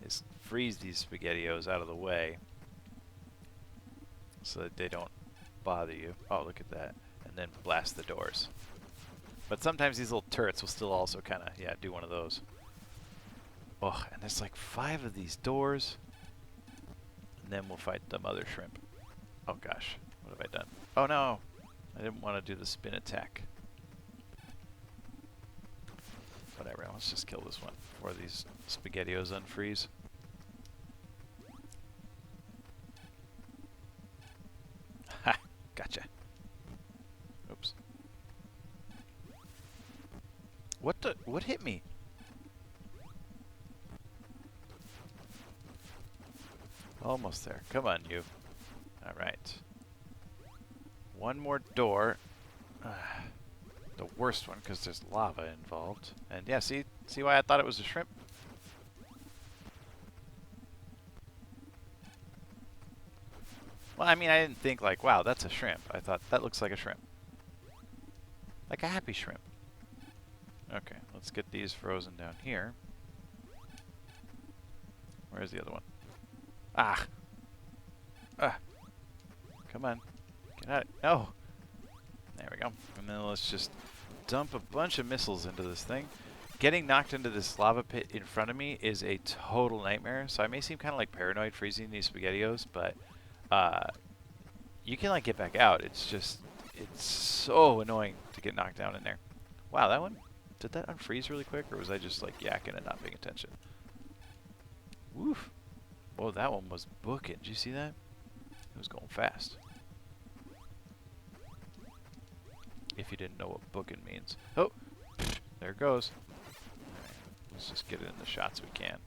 is freeze these SpaghettiOs out of the way so that they don't bother you. Oh, look at that. And then blast the doors. But sometimes these little turrets will still also kind of, yeah, do one of those. Oh, and there's like 5 of these doors. And then we'll fight the mother shrimp. Oh gosh, what have I done? Oh no, I didn't want to do the spin attack. Whatever, let's just kill this one before these SpaghettiOs unfreeze. Ha! Gotcha. Oops. What hit me? Almost there. Come on, you. Alright. One more door. The worst one, because there's lava involved. And yeah, see why I thought it was a shrimp? Well, I mean, I didn't think like, wow, that's a shrimp. I thought, that looks like a shrimp. Like a happy shrimp. Okay, let's get these frozen down here. Where's the other one? Ah! Ah! Come on. Get out. No! There we go. And then let's just dump a bunch of missiles into this thing. Getting knocked into this lava pit in front of me is a total nightmare. So I may seem kind of like paranoid freezing these SpaghettiOs, but you can like get back out. It's just, it's so annoying to get knocked down in there. Wow, that one, did that unfreeze really quick, or was I just like yakking and not paying attention? Woof. Whoa, that one was booking. Did you see that? It was going fast. If you didn't know what booking means. Oh, there it goes. Right, let's just get it in the shots we can.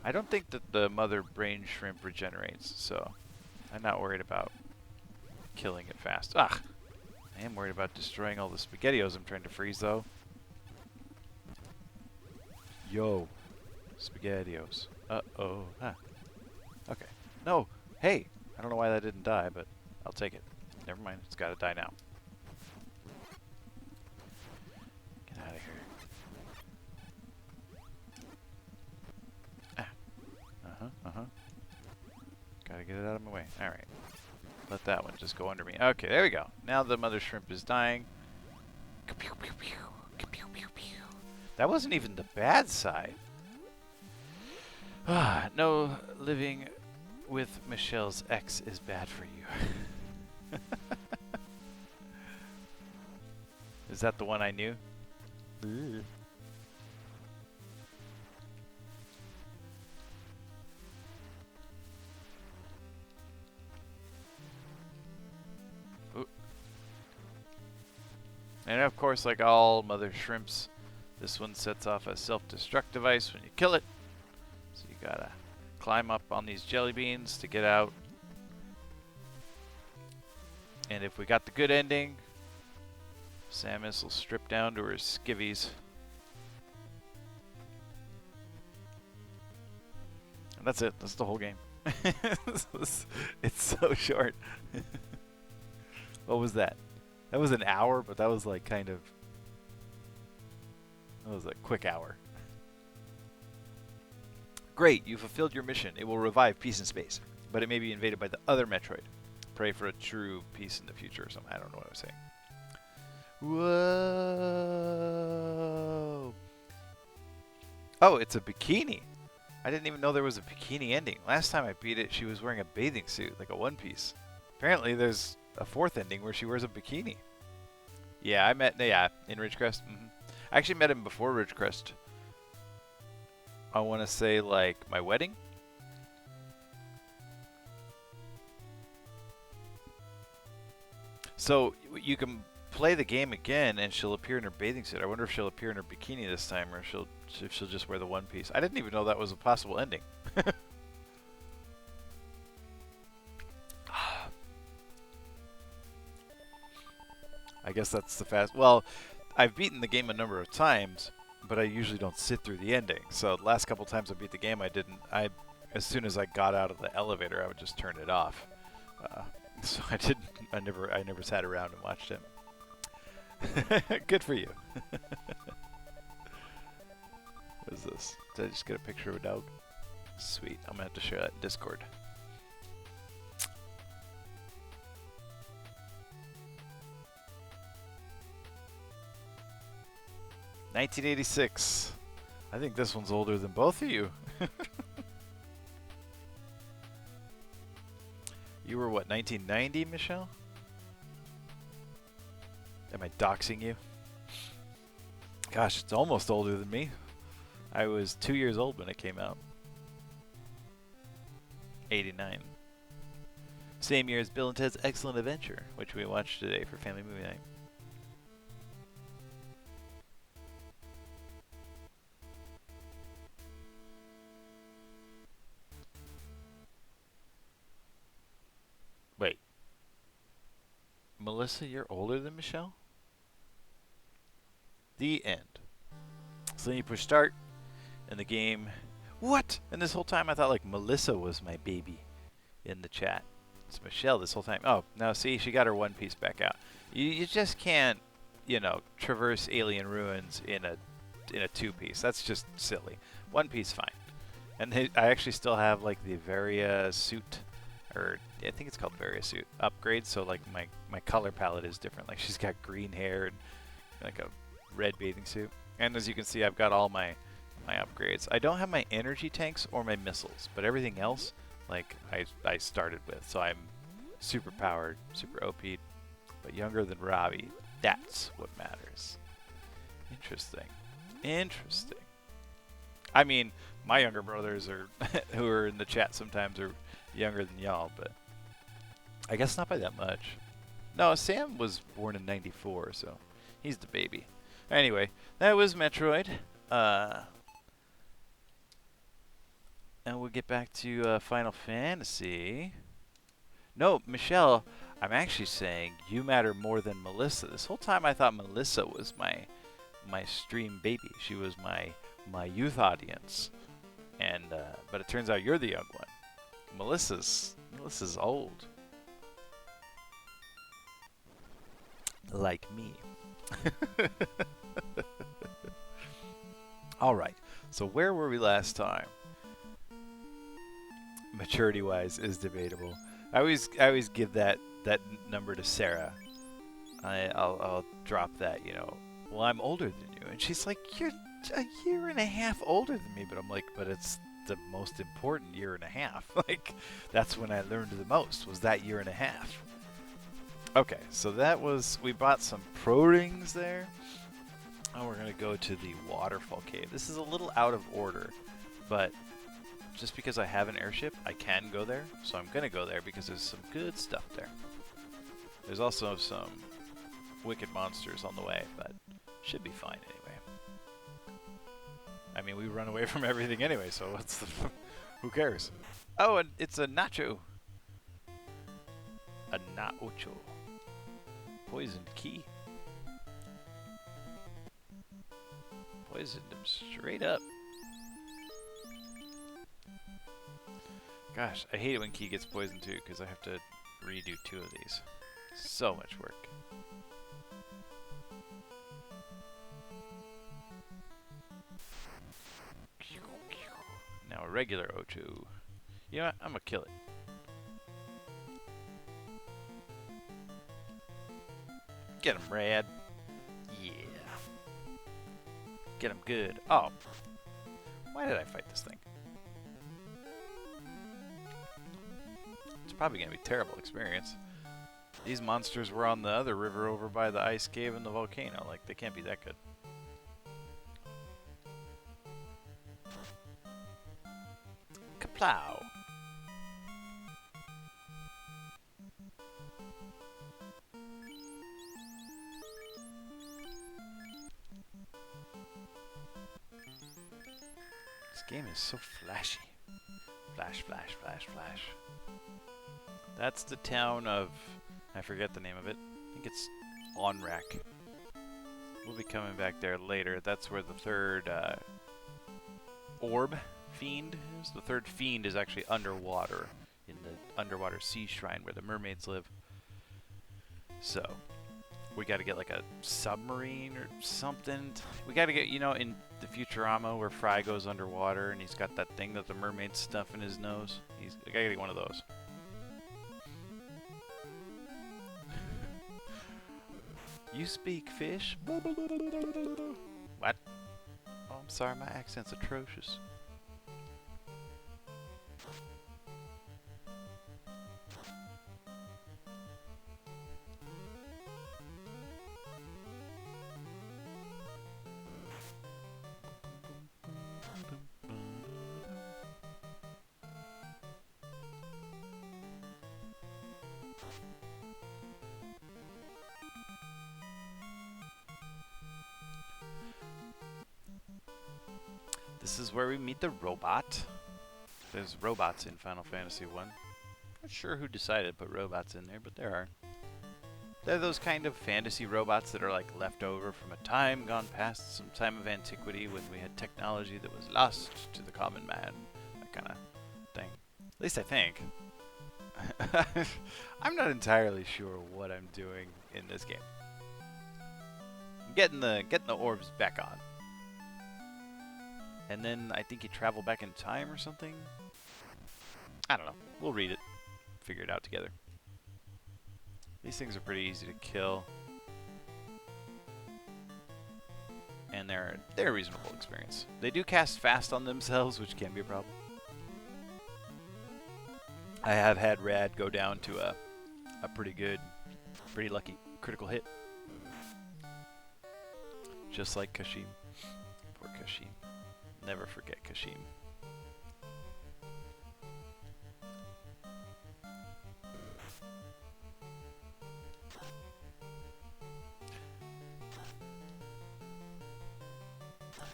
I don't think that the mother brain shrimp regenerates, so I'm not worried about killing it fast. Ah! I am worried about destroying all the SpaghettiOs I'm trying to freeze, though. Yo. SpaghettiOs. Uh-oh. Ah. Okay. No! Hey! I don't know why that didn't die, but I'll take it. Never mind. It's gotta die now. Get out of here. Ah. Uh-huh. Uh-huh. Gotta get it out of my way. Alright. Let that one just go under me. Okay, there we go. Now the mother shrimp is dying. That wasn't even the bad side. Ah, no, living with Michelle's ex is bad for you. Is that the one I knew? Ugh. Ooh. And of course, like all mother shrimps, this one sets off a self-destruct device when you kill it. So you gotta climb up on these jelly beans to get out. And if we got the good ending, Samus will strip down to her skivvies. And that's it. That's the whole game. It's so short. What was that? That was an hour, but that was like kind of... That was a quick hour. Great, you fulfilled your mission. It will revive peace in space, but it may be invaded by the other Metroid. Pray for a true peace in the future or something. I don't know what I was saying. Whoa! Oh, it's a bikini. I didn't even know there was a bikini ending. Last time I beat it, she was wearing a bathing suit, like a one piece. Apparently, there's a fourth ending where she wears a bikini. Yeah, in Ridgecrest. I actually met him before Ridgecrest. I want to say, like, my wedding. So you can play the game again, and she'll appear in her bathing suit. I wonder if she'll appear in her bikini this time, or if she'll just wear the one piece. I didn't even know that was a possible ending. I guess that's the fast. Well, I've beaten the game a number of times, but I usually don't sit through the ending. So the last couple times I beat the game, I didn't. As soon as I got out of the elevator, I would just turn it off. So I didn't. I never sat around and watched him. Good for you. What is this? Did I just get a picture of a dog? Sweet. I'm gonna have to share that in Discord. $1986. I think this one's older than both of you. You were what, 1990, Michelle? Am I doxing you? Gosh, it's almost older than me. I was 2 years old when it came out. 89. Same year as Bill and Ted's Excellent Adventure, which we watched today for Family Movie Night. Wait. Melissa, you're older than Michelle? The end. So then you push start, and the game... What? And this whole time I thought like Melissa was my baby in the chat. It's Michelle this whole time. Oh, now see, she got her one piece back out. You just can't, you know, traverse alien ruins in a two-piece. That's just silly. One piece, fine. And I actually still have like the Varia suit, or I think it's called Varia suit upgrade. So like my color palette is different. Like she's got green hair and like a red bathing suit. And as you can see, I've got all my upgrades. I don't have my energy tanks or my missiles, but everything else, like I started with. So I'm super powered, super OP'd, but younger than Robbie. That's what matters. Interesting. Interesting. I mean, my younger brothers are who are in the chat sometimes are younger than y'all, but I guess not by that much. No, Sam was born in '94, so he's the baby. Anyway, that was Metroid. And we'll get back to Final Fantasy. No, Michelle, I'm actually saying you matter more than Melissa. This whole time I thought Melissa was my stream baby. She was my youth audience. And but it turns out you're the young one. Melissa's old. Like me. All right. So where were we last time? Maturity-wise is debatable. I always give that number to Sarah. I'll drop that, you know. Well, I'm older than you, and she's like, you're a year and a half older than me. But I'm like, but it's the most important year and a half. Like, that's when I learned the most. Was that year and a half? Okay, so that was we bought some pro rings there. Oh, we're gonna go to the waterfall cave. This is a little out of order, but just because I have an airship, I can go there. So I'm gonna go there because there's some good stuff there. There's also some wicked monsters on the way, but should be fine anyway. I mean, we run away from everything anyway, so what's the who cares? Oh, and it's a nacho. A nacho. Poisoned key. Poisoned him straight up. Gosh, I hate it when Key gets poisoned too, because I have to redo 2 of these. So much work. Now a regular Ocho. You know what? I'm gonna kill it. Get him, Rad. Yeah. Get him good. Oh. Why did I fight this thing? It's probably gonna be a terrible experience. These monsters were on the other river over by the ice cave and the volcano. Like, they can't be that good. Kaplow. This game is so flashy. Flash, flash, flash, flash. That's the town of... I forget the name of it. I think it's Onrak. We'll be coming back there later. That's where the third orb fiend is. The third fiend is actually underwater, in the underwater sea shrine where the mermaids live. So, we gotta get like a submarine or something. We gotta get, you know, in the Futurama where Fry goes underwater and he's got that thing that the mermaids stuff in his nose. I gotta get one of those. You speak fish? What? Oh, I'm sorry, my accent's atrocious. This is where we meet the robot. There's robots in Final Fantasy 1. Not sure who decided to put robots in there, but there are. They're those kind of fantasy robots that are like left over from a time gone past, some time of antiquity when we had technology that was lost to the common man. That kind of thing. At least I think. I'm not entirely sure what I'm doing in this game. I'm getting the orbs back on. And then I think you travel back in time or something. I don't know. We'll read it. Figure it out together. These things are pretty easy to kill. And they're a reasonable experience. They do cast fast on themselves, which can be a problem. I have had Rad go down to a pretty lucky critical hit. Just like Kashim. Poor Kashim. Never forget Kashim.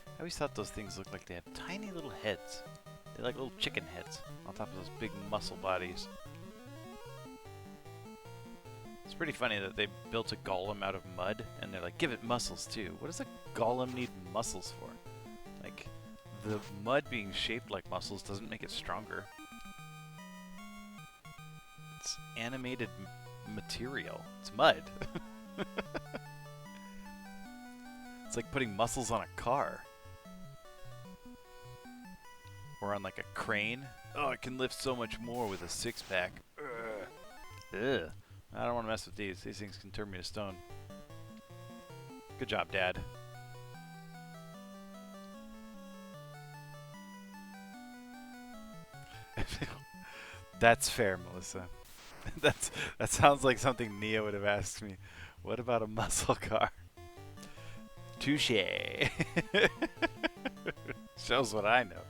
I always thought those things looked like they had tiny little heads. They're like little chicken heads on top of those big muscle bodies. It's pretty funny that they built a golem out of mud and they're like, give it muscles too. What does a golem need muscles for? Like, the mud being shaped like muscles doesn't make it stronger. It's animated material. It's mud. It's like putting muscles on a car. Or on like a crane. Oh, it can lift so much more with a six-pack. Ugh. I don't want to mess with these. These things can turn me to stone. Good job, Dad. That's fair, Melissa. That sounds like something Nia would have asked me. What about a muscle car? Touche. Shows what I know.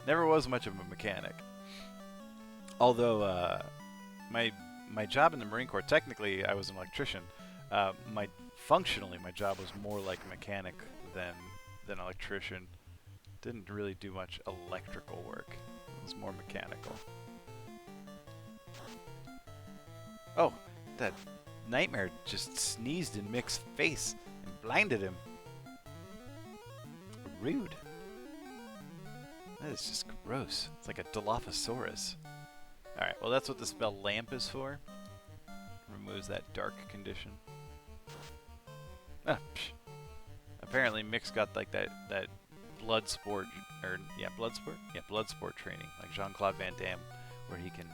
Never was much of a mechanic. Although my job in the Marine Corps, technically I was an electrician. Functionally my job was more like mechanic than electrician. Didn't really do much electrical work. It was more mechanical. Oh, that nightmare just sneezed in Mick's face and blinded him. Rude. That is just gross. It's like a Dilophosaurus. Alright, well that's what the spell Lamp is for. Removes that dark condition. Ah, psh. Apparently Mick's got like that blood sport, blood sport? Yeah, blood sport training, like Jean-Claude Van Damme, where he can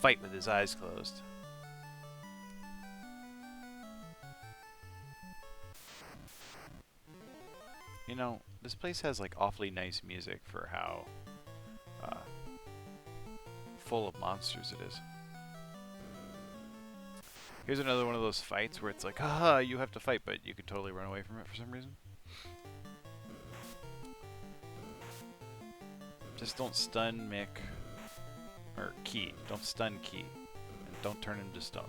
fight with his eyes closed. You know, this place has like awfully nice music for how full of monsters it is. Here's another one of those fights where it's like, haha, you have to fight, but you could totally run away from it for some reason. Just don't stun Mick. Or Key. Don't stun Key. And don't turn him to stone.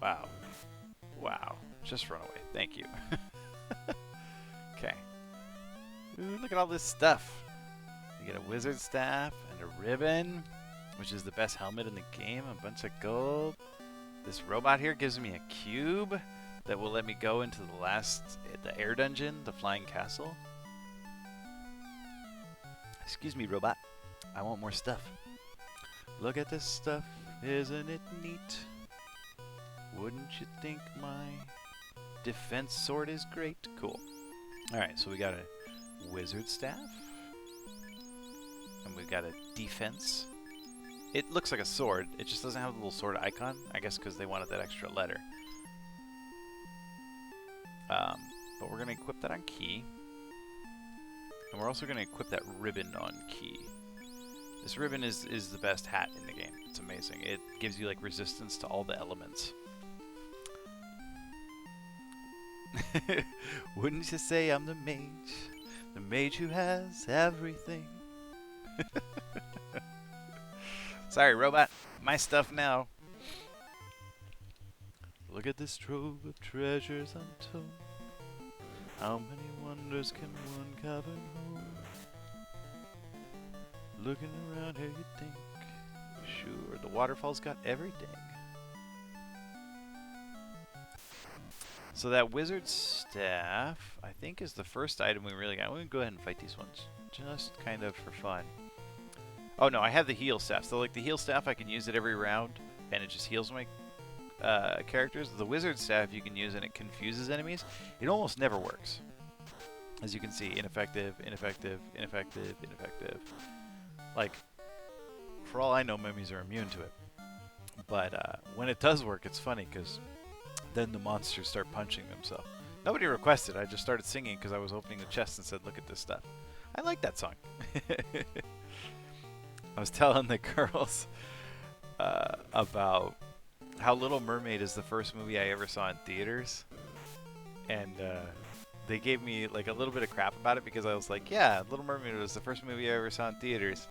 Wow. Wow. Just run away. Thank you. Okay. Ooh, look at all this stuff. You get a wizard staff and a ribbon, which is the best helmet in the game, a bunch of gold. This robot here gives me a cube that will let me go into the air dungeon, the flying castle. Excuse me, robot. I want more stuff. Look at this stuff. Isn't it neat? Wouldn't you think my defense sword is great? Cool. Alright, so we got a wizard staff. And we've got a defense. It looks like a sword. It just doesn't have the little sword icon. I guess because they wanted that extra letter. But we're going to equip that on Key. And we're also going to equip that ribbon on Key. This ribbon is the best hat in the game. It's amazing. It gives you like resistance to all the elements. Wouldn't you say I'm the mage who has everything? Sorry, robot. My stuff now. Look at this trove of treasures untold. How many wonders can one cavern hold? Looking around here, you think, sure, the waterfall's got everything. So that wizard staff, I think, is the first item we really got. I'm going to go ahead and fight these ones, just kind of for fun. Oh no, I have the heal staff. So like the heal staff, I can use it every round, and it just heals my characters. The wizard staff you can use, and it confuses enemies. It almost never works. As you can see, ineffective, ineffective, ineffective, ineffective. Like, for all I know, mummies are immune to it. But when it does work, it's funny, because then the monsters start punching themselves. Nobody requested. I just started singing because I was opening the chest and said, look at this stuff. I like that song. I was telling the girls about how Little Mermaid is the first movie I ever saw in theaters. And they gave me like a little bit of crap about it because I was like, yeah, Little Mermaid was the first movie I ever saw in theaters.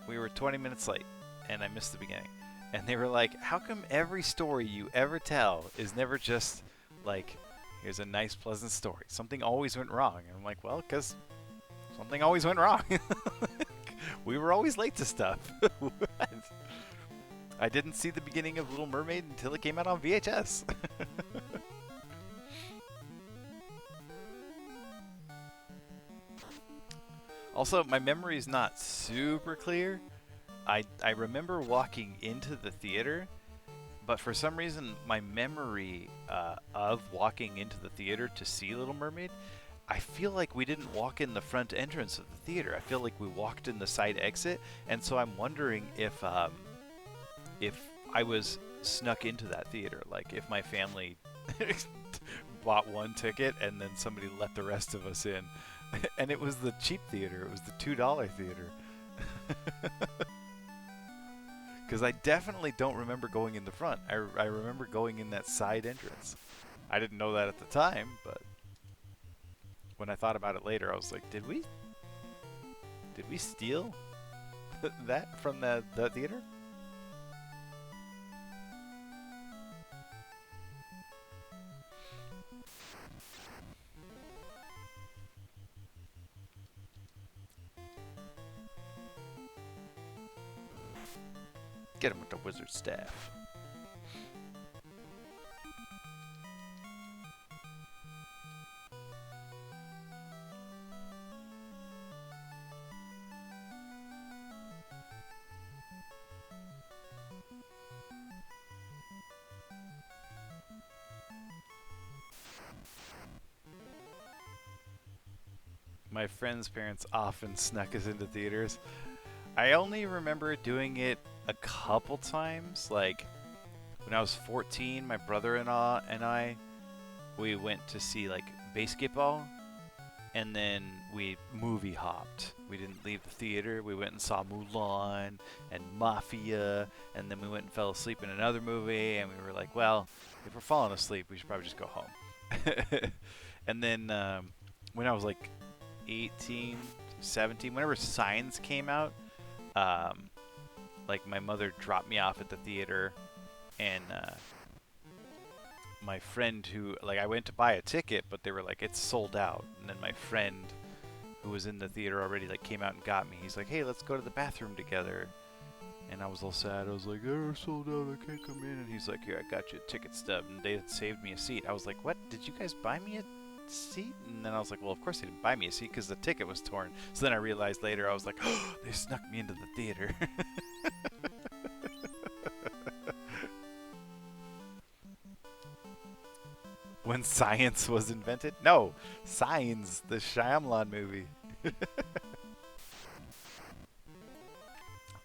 We were 20 minutes late and I missed the beginning. And they were like, how come every story you ever tell is never just like, here's a nice, pleasant story. Something always went wrong. And I'm like, well, because something always went wrong. We were always late to stuff. I didn't see the beginning of Little Mermaid until it came out on VHS. Also, my memory is not super clear. I remember walking into the theater, but for some reason my memory of walking into the theater to see Little Mermaid, I feel like we didn't walk in the front entrance of the theater. I feel like we walked in the side exit, and so I'm wondering if I was snuck into that theater, like if my family bought one ticket and then somebody let the rest of us in. And it was the cheap theater. It was the $2 theater. Because I definitely don't remember going in the front. I remember going in that side entrance. I didn't know that at the time, but when I thought about it later, I was like, did we steal that from the theater? Get him with the wizard staff. My friends' parents often snuck us into theaters. I only remember doing it a couple times. Like when I was 14, my brother-in-law and I, we went to see like basketball, and then we movie hopped. We didn't leave the theater. We went and saw Mulan and Mafia, and then we went and fell asleep in another movie, and we were like, well, if we're falling asleep, we should probably just go home. And then when I was like 18, 17, whenever Signs came out, like my mother dropped me off at the theater, and my friend who, like, I went to buy a ticket, but they were like, it's sold out. And then my friend who was in the theater already, like, came out and got me. He's like, hey, let's go to the bathroom together. And I was all sad. I was like, they're sold out, I can't come in. And he's like, here, I got you a ticket stub. And they had saved me a seat. I was like, what? Did you guys buy me a seat? And then I was like, well, of course they didn't buy me a seat because the ticket was torn. So then I realized later, I was like, oh, they snuck me into the theater. When science was invented? No, Signs, the Shyamalan movie.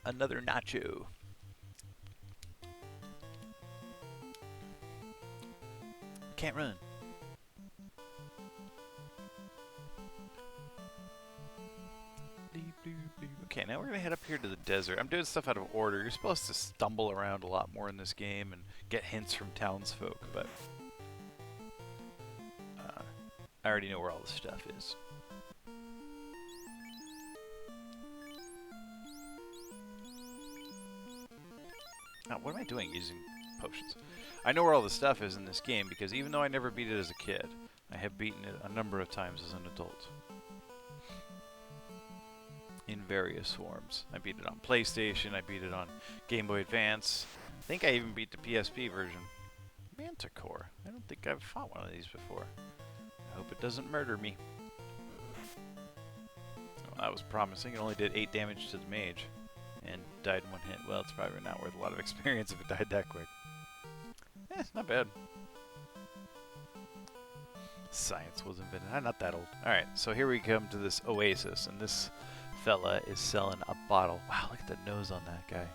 Another nacho. Can't run. Okay, now we're gonna head up here to the desert. I'm doing stuff out of order. You're supposed to stumble around a lot more in this game and get hints from townsfolk, but I already know where all the stuff is. Now, what am I doing using potions? I know where all the stuff is in this game because even though I never beat it as a kid, I have beaten it a number of times as an adult. In various forms. I beat it on PlayStation, I beat it on Game Boy Advance. I think I even beat the PSP version. Manticore. I don't think I've fought one of these before. I hope it doesn't murder me. Well, that was promising. It only did 8 damage to the mage. And died in one hit. Well, it's probably not worth a lot of experience if it died that quick. Not bad. Science was invented. I'm not that old. Alright, so here we come to this oasis. And this fella is selling a bottle. Wow, look at the nose on that guy.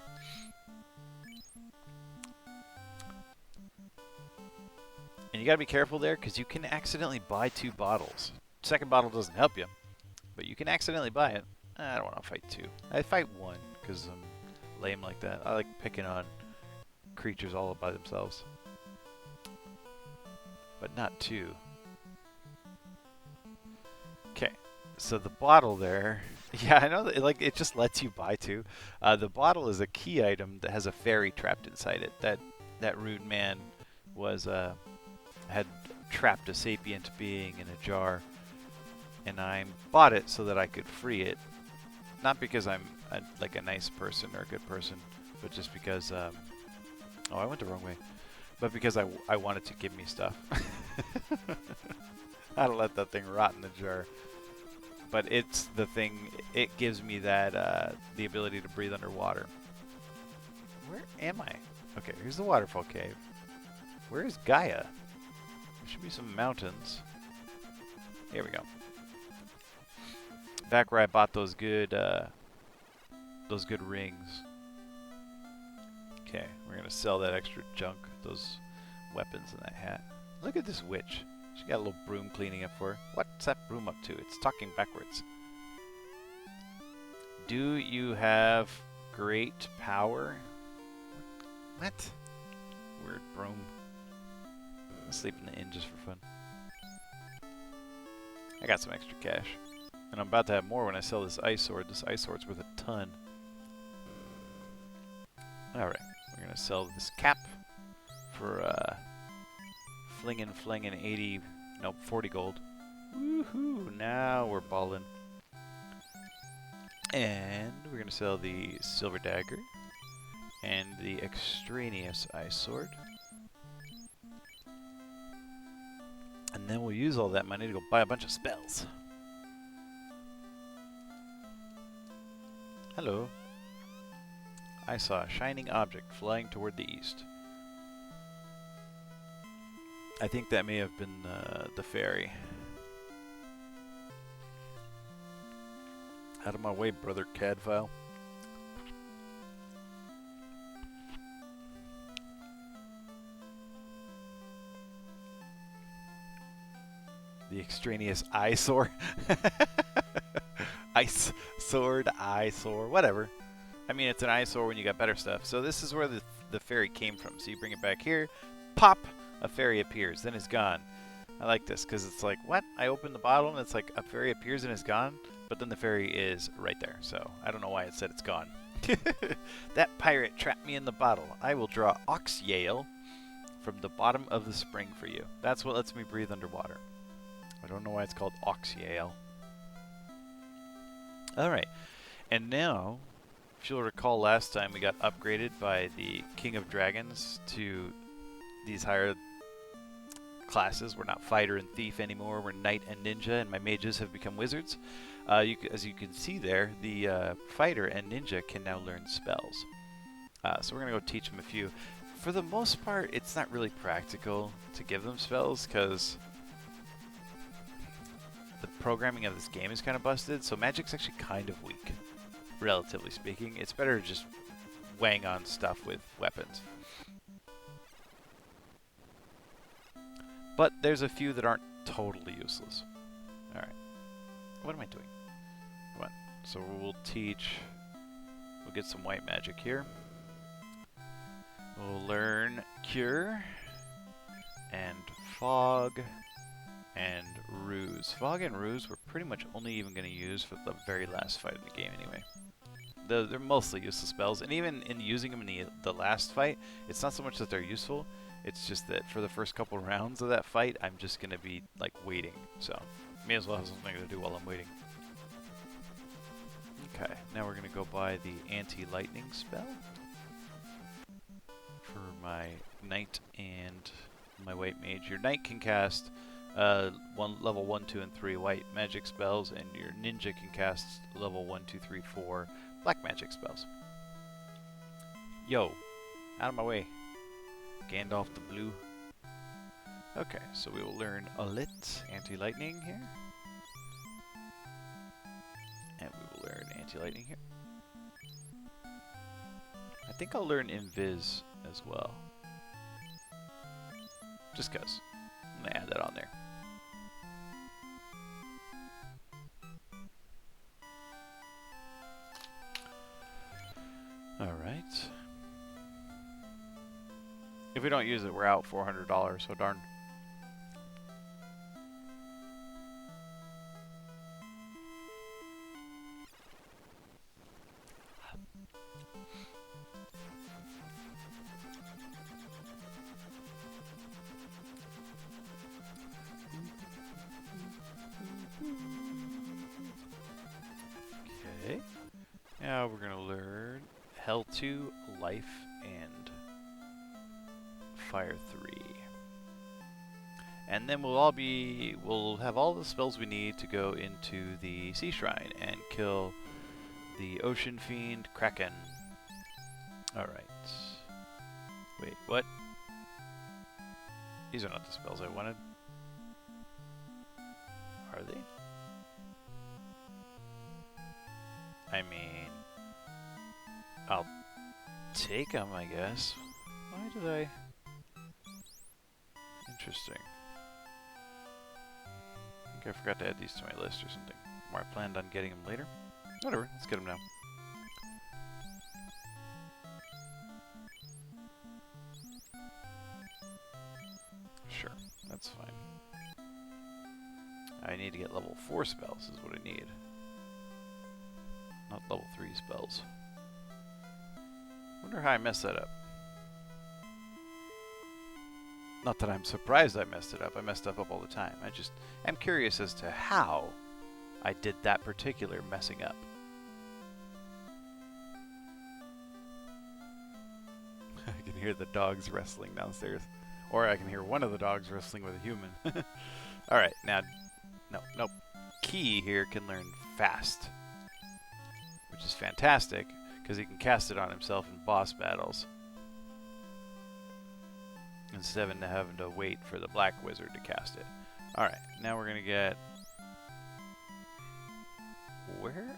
And you gotta be careful there, because you can accidentally buy 2 bottles. Second bottle doesn't help you, but you can accidentally buy it. I don't want to fight 2. I fight 1, because I'm lame like that. I like picking on creatures all by themselves. But not 2. Okay, so the bottle there... Yeah, I know that it just lets you buy 2. The bottle is a key item that has a fairy trapped inside it. That rude man was had trapped a sapient being in a jar, and I bought it so that I could free it. Not because I'm like a nice person or a good person, but just because oh, I went the wrong way. But because I wanted to give me stuff. I don't let that thing rot in the jar. But it's the thing, it gives me that, the ability to breathe underwater. Where am I? Okay, here's the waterfall cave. Where is Gaia? There should be some mountains. Here we go. Back where I bought those good rings. Okay, we're gonna sell that extra junk, those weapons and that hat. Look at this witch. She got a little broom cleaning up for her. What's that broom up to? It's talking backwards. Do you have great power? What? Weird broom. I'll sleep in the inn just for fun. I got some extra cash. And I'm about to have more when I sell this ice sword. This ice sword's worth a ton. Alright, we're gonna sell this cap for flingin' 80, nope, 40 gold. Woohoo, now we're ballin'. And we're gonna sell the silver dagger and the extraneous ice sword. And then we'll use all that money to go buy a bunch of spells. Hello. I saw a shining object flying toward the east. I think that may have been the ferry. Out of my way, brother Cadfile. The extraneous eyesore. Ice sword, eyesore, whatever. I mean, it's an eyesore when you got better stuff. So this is where the fairy came from. So you bring it back here, pop, a fairy appears, then it's gone. I like this because it's like, what? I open the bottle and it's like a fairy appears and it's gone, but then the fairy is right there. So I don't know why it said it's gone. That pirate trapped me in the bottle. I will draw ox yale from the bottom of the spring for you. That's what lets me breathe underwater. I don't know why it's called ox yale. Alright, and now, if you'll recall last time we got upgraded by the King of Dragons to these higher classes. We're not fighter and thief anymore, we're knight and ninja, and my mages have become wizards. As you can see there, the fighter and ninja can now learn spells. So we're going to go teach them a few. For the most part, it's not really practical to give them spells, because the programming of this game is kind of busted, so magic's actually kind of weak, relatively speaking. It's better just weighing on stuff with weapons. But there's a few that aren't totally useless. Alright. What am I doing? Come on. So we'll get some white magic here. We'll learn Cure and Fog and Ruse. Fog and Ruse we're pretty much only even going to use for the very last fight in the game anyway. They're mostly useless spells, and even in using them in the last fight, it's not so much that they're useful, it's just that for the first couple rounds of that fight, I'm just going to be like waiting, so may as well have something to do while I'm waiting. Okay, now we're going to go buy the anti-lightning spell for my knight and my white mage. Your knight can cast level 1, 2, and 3 white magic spells, and your ninja can cast level 1, 2, 3, 4 black magic spells. Yo, out of my way. Gandalf the Blue. Okay, so we will learn a lit anti-lightning here. And we will learn anti-lightning here. I think I'll learn invis as well. Just cause. I'm gonna add that on there. Alright. If we don't use it, we're out $400, so darn. Okay. Now we're going to learn Hell 2, Life, and Fire 3. And then we'll have all the spells we need to go into the Sea Shrine and kill the Ocean Fiend Kraken. Alright. Wait, what? These are not the spells I wanted. Are they? I mean, I'll take them, I guess. Why did I? Interesting. I think I forgot to add these to my list or something. Or I planned on getting them later. Whatever, let's get them now. Sure. That's fine. I need to get level 4 spells is what I need. Not level 3 spells. Wonder how I messed that up. Not that I'm surprised I messed it up. I mess stuff up all the time. I just am curious as to how I did that particular messing up. I can hear the dogs wrestling downstairs. Or I can hear one of the dogs wrestling with a human. Alright, now... Nope. Key here can learn fast. Which is fantastic, because he can cast it on himself in boss battles. Instead of having to wait for the black wizard to cast it. Alright, now we're going to get... Where?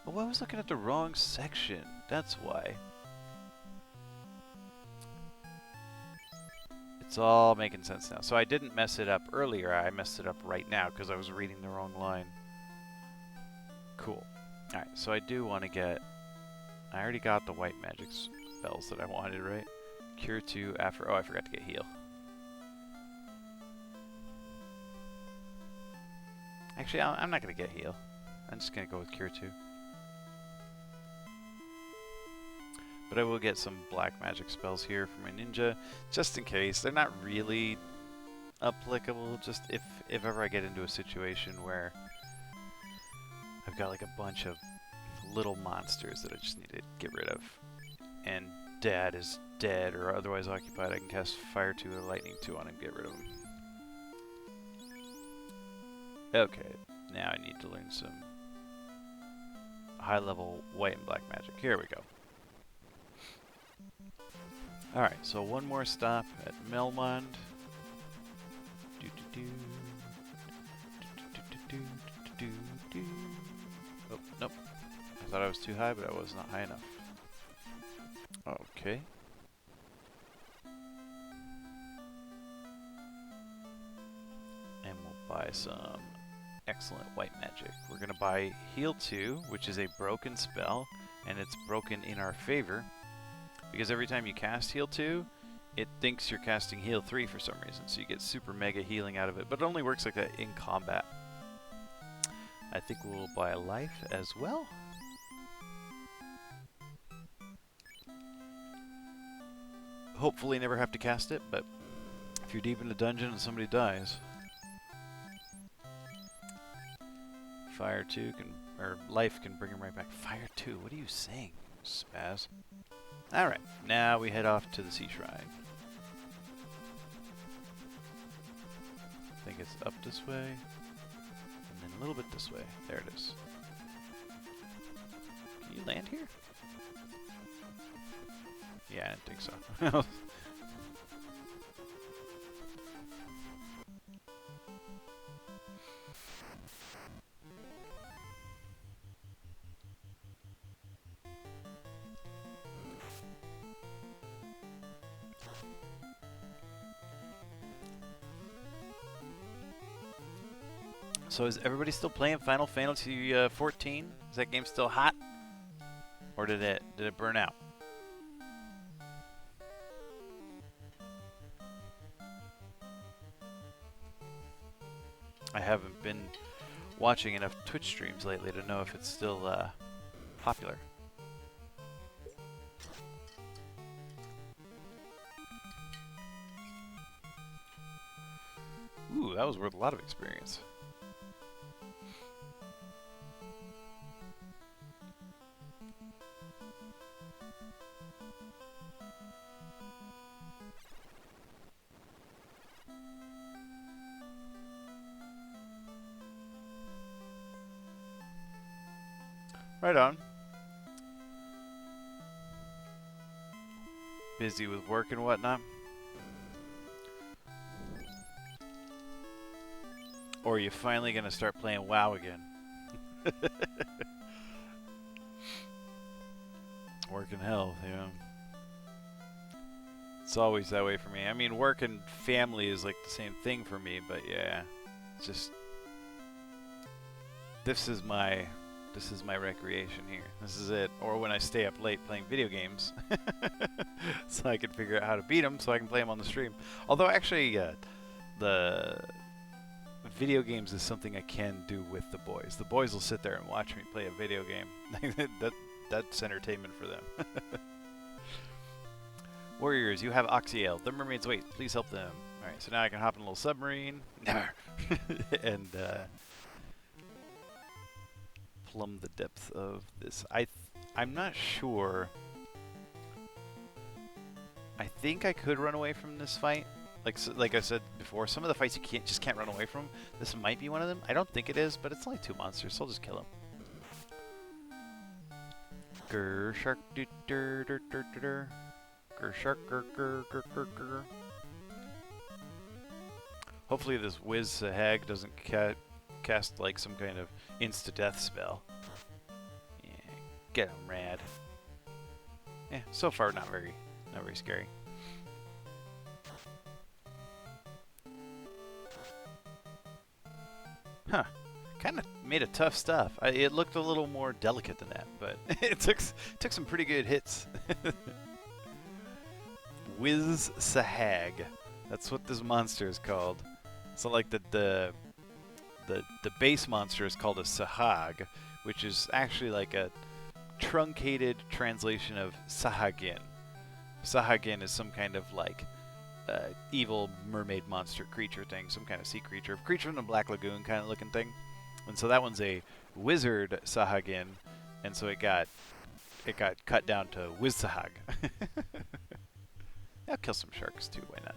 Oh, I was looking at the wrong section. That's why. It's all making sense now. So I didn't mess it up earlier. I messed it up right now because I was reading the wrong line. Cool. Alright, so I do want to get... I already got the white magic spells that I wanted, right? Cure 2 after... Oh, I forgot to get heal. Actually, I'm not going to get heal. I'm just going to go with Cure 2. But I will get some black magic spells here for my ninja, just in case. They're not really applicable, just if ever I get into a situation where I've got like a bunch of little monsters that I just need to get rid of. And Dad is dead or otherwise occupied, I can cast Fire 2 or Lightning 2 on him, get rid of him. Okay, now I need to learn some high-level white and black magic. Here we go. Alright, so one more stop at Melmond. Oh, nope. I thought I was too high, but I was not high enough. Okay. And we'll buy some excellent white magic. We're going to buy Heal 2, which is a broken spell, and it's broken in our favor. Because every time you cast Heal 2, it thinks you're casting Heal 3 for some reason, so you get super mega healing out of it, but it only works like that in combat. I think we'll buy a life as well. Hopefully never have to cast it, but if you're deep in the dungeon and somebody dies, Fire 2 can, or life can bring him right back. Fire 2, what are you saying, Spaz? Alright, now we head off to the Sea Shrine. I think it's up this way, and then a little bit this way. There it is. Can you land here? Yeah, I didn't think so. So is everybody still playing Final Fantasy 14? Is that game still hot? Or did it burn out? I haven't been watching enough Twitch streams lately to know if it's still popular. Ooh, that was worth a lot of experience. Right on. Busy with work and whatnot. Or are you finally going to start playing WoW again? Work and health, yeah. It's always that way for me. I mean, work and family is like the same thing for me, but yeah. It's just... This is my This is my recreation here. This is it. Or when I stay up late playing video games, so I can figure out how to beat them, so I can play them on the stream. Although actually, the video games is something I can do with the boys. The boys will sit there and watch me play a video game. That's entertainment for them. Warriors, you have Oxyale. The mermaids wait. Please help them. Alright, so now I can hop in a little submarine. And plumb the depth of this. I'm not sure. I think I could run away from this fight. Like I said before, some of the fights you just can't run away from. This might be one of them. I don't think it is, but it's only 2 monsters, so I'll just kill them. Grr shark doo dur dur dur dur dur. Grr shark grr grr grr grr grr. Hopefully this whiz hag doesn't cast like some kind of insta-death spell. Yeah, get him, rad. Yeah, so far not very scary. Huh. Kind of made a tough stuff. It looked a little more delicate than that, but it took some pretty good hits. Whiz Sahag. That's what this monster is called. So like the base monster is called a Sahag, which is actually like a truncated translation of Sahagin. Sahagin is some kind of like evil mermaid monster creature thing, some kind of sea creature from the Black Lagoon kind of looking thing. And so that one's a wizard Sahagin, and so it got cut down to Wiz Sahag. I'll kill some sharks too, why not?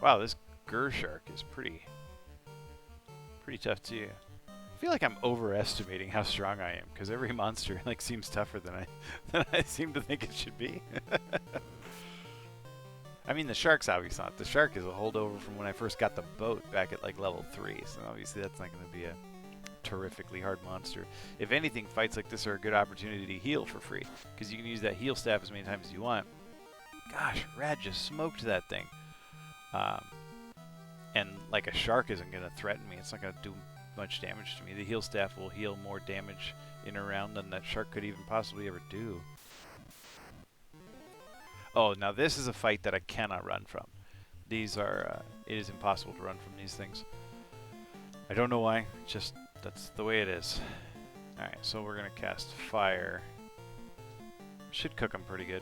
Wow, this Grr shark is pretty tough too. I feel like I'm overestimating how strong I am because every monster like seems tougher than I seem to think it should be. I mean, the shark's obviously not. The shark is a holdover from when I first got the boat back at like level 3, so obviously that's not going to be a terrifically hard monster. If anything, fights like this are a good opportunity to heal for free because you can use that heal staff as many times as you want. Gosh, Rad just smoked that thing. And like a shark isn't going to threaten me. It's not going to do much damage to me. The heal staff will heal more damage in a round than that shark could even possibly ever do. Oh, now this is a fight that I cannot run from. These are, it is impossible to run from these things. I don't know why, just that's the way it is. Alright, so we're going to cast fire. Should cook them pretty good.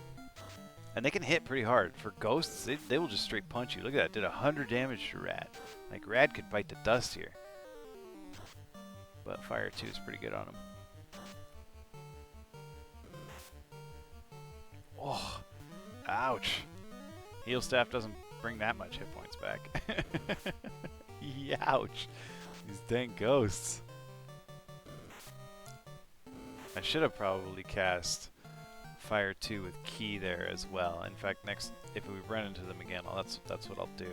And they can hit pretty hard. For ghosts, they will just straight punch you. Look at that, did 100 damage to Rad. Like, Rad could bite the dust here. But fire 2 is pretty good on him. Oh, ouch. Heal staff doesn't bring that much hit points back. Ouch. These dang ghosts. I should have probably cast Fire 2 with Key there as well. In fact, next, if we run into them again, that's what I'll do.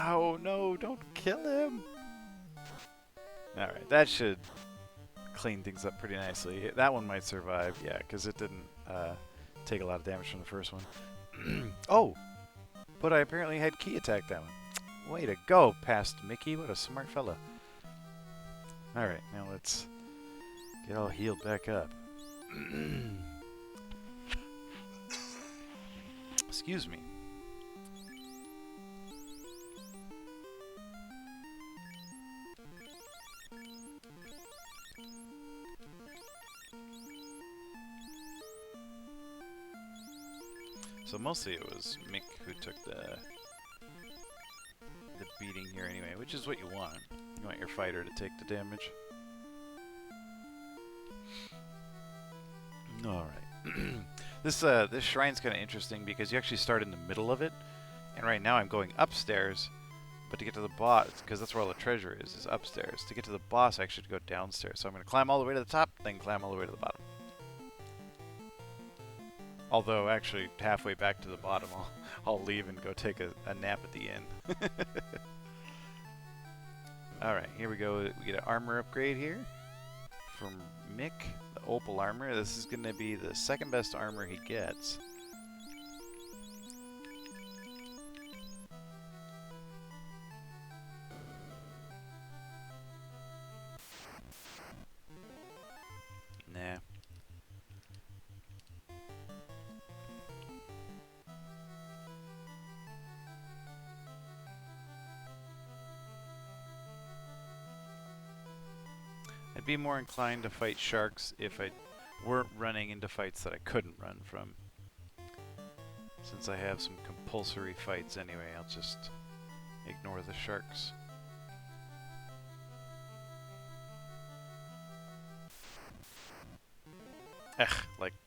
Oh no, don't kill him! Alright, that should clean things up pretty nicely. That one might survive, yeah, because it didn't take a lot of damage from the first one. Oh! But I apparently had Key attack that one. Way to go, past Mickey. What a smart fella. Alright, now let's get all healed back up. Excuse me. So mostly it was Mick who took the beating here anyway, which is what you want. You want your fighter to take the damage. Alright. This shrine's kind of interesting because you actually start in the middle of it. And right now I'm going upstairs But to get to the boss, because that's where all the treasure is upstairs. To get to the boss, I actually have to go downstairs. So I'm going to climb all the way to the top, then climb all the way to the bottom. Although, actually, halfway back to the bottom, I'll leave and go take a nap at the inn. Alright, here we go. We get an armor upgrade here from Mick, the Opal armor. This is going to be the second best armor he gets. Nah. I'd be more inclined to fight sharks if I weren't running into fights that I couldn't run from. Since I have some compulsory fights anyway, I'll just ignore the sharks.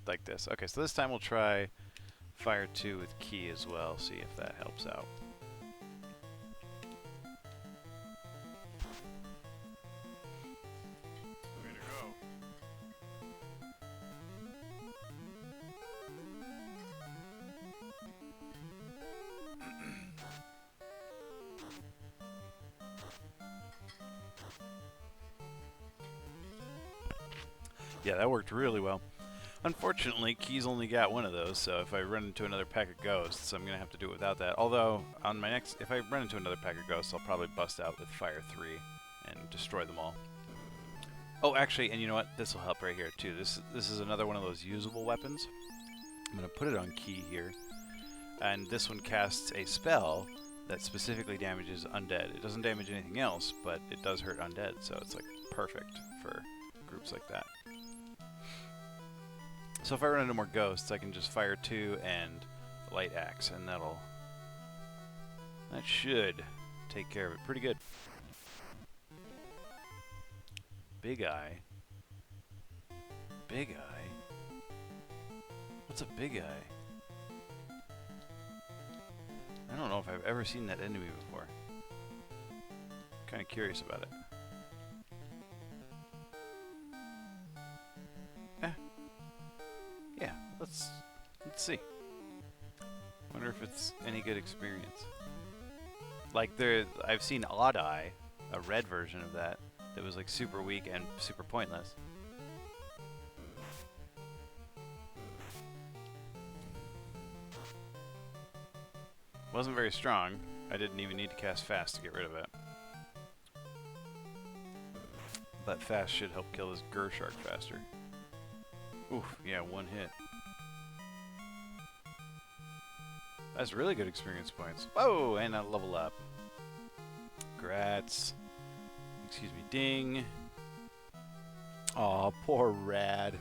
Like this. Okay, so this time we'll try Fire 2 with Key as well, see if that helps out. Way to go. Yeah, that worked really well. Unfortunately, Key's only got one of those, so if I run into another pack of ghosts, I'm going to have to do it without that. Although, on my next, if I run into another pack of ghosts, I'll probably bust out with Fire 3 and destroy them all. Oh, actually, and you know what? This will help right here, too. This is another one of those usable weapons. I'm going to put it on Key here. And this one casts a spell that specifically damages undead. It doesn't damage anything else, but it does hurt undead, so it's like perfect for groups like that. So if I run into more ghosts, I can just Fire 2 and Light Axe, and that should take care of it pretty good. Big Eye. Big Eye? What's a Big Eye? I don't know if I've ever seen that enemy before. Kind of curious about it. Yeah, let's see. Wonder if it's any good experience. Like I've seen Odd Eye, a red version of that was like super weak and super pointless. Wasn't very strong. I didn't even need to cast Fast to get rid of it. But Fast should help kill this Gur Shark faster. Oof, yeah, one hit. That's really good experience points. Whoa, and I level up. Grats. Excuse me, ding. Aw, poor Rad.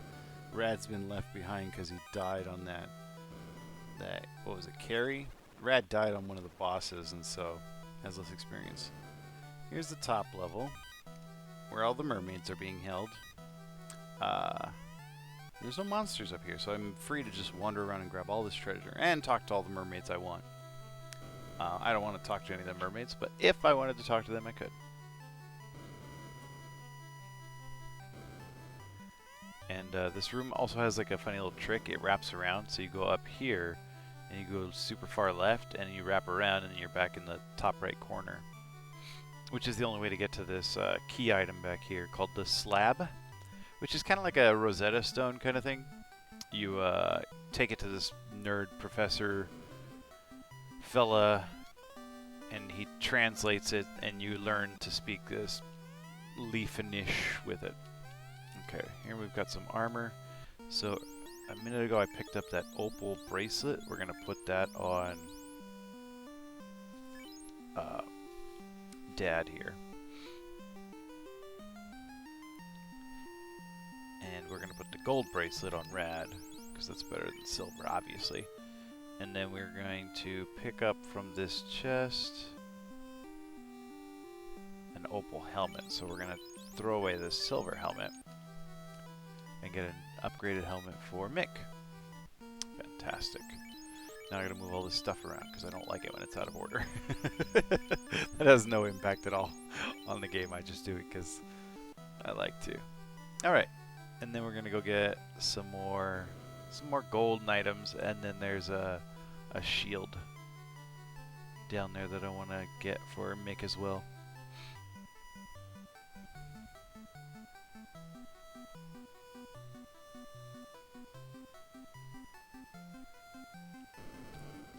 Rad's been left behind because he died on that, what was it, carry? Rad died on one of the bosses and so has less experience. Here's the top level, where all the mermaids are being held. There's no monsters up here, so I'm free to just wander around and grab all this treasure and talk to all the mermaids I want. I don't want to talk to any of the mermaids, but if I wanted to talk to them, I could. And this room also has like a funny little trick. It wraps around, so you go up here, and you go super far left, and you wrap around, and you're back in the top right corner. Which is the only way to get to this key item back here called the slab. Which is kind of like a Rosetta Stone kind of thing. You take it to this nerd professor fella, and he translates it, and you learn to speak this Leafinish with it. Okay, here we've got some armor. So a minute ago I picked up that opal bracelet. We're going to put that on Dad here. And we're going to put the gold bracelet on Rad, because that's better than silver, obviously. And then we're going to pick up from this chest an opal helmet. So we're going to throw away this silver helmet and get an upgraded helmet for Mick. Fantastic. Now I gotta move all this stuff around because I don't like it when it's out of order. That has no impact at all on the game. I just do it because I like to. Alright. And then we're gonna go get some more golden items, and then there's a shield down there that I wanna get for Mick as well.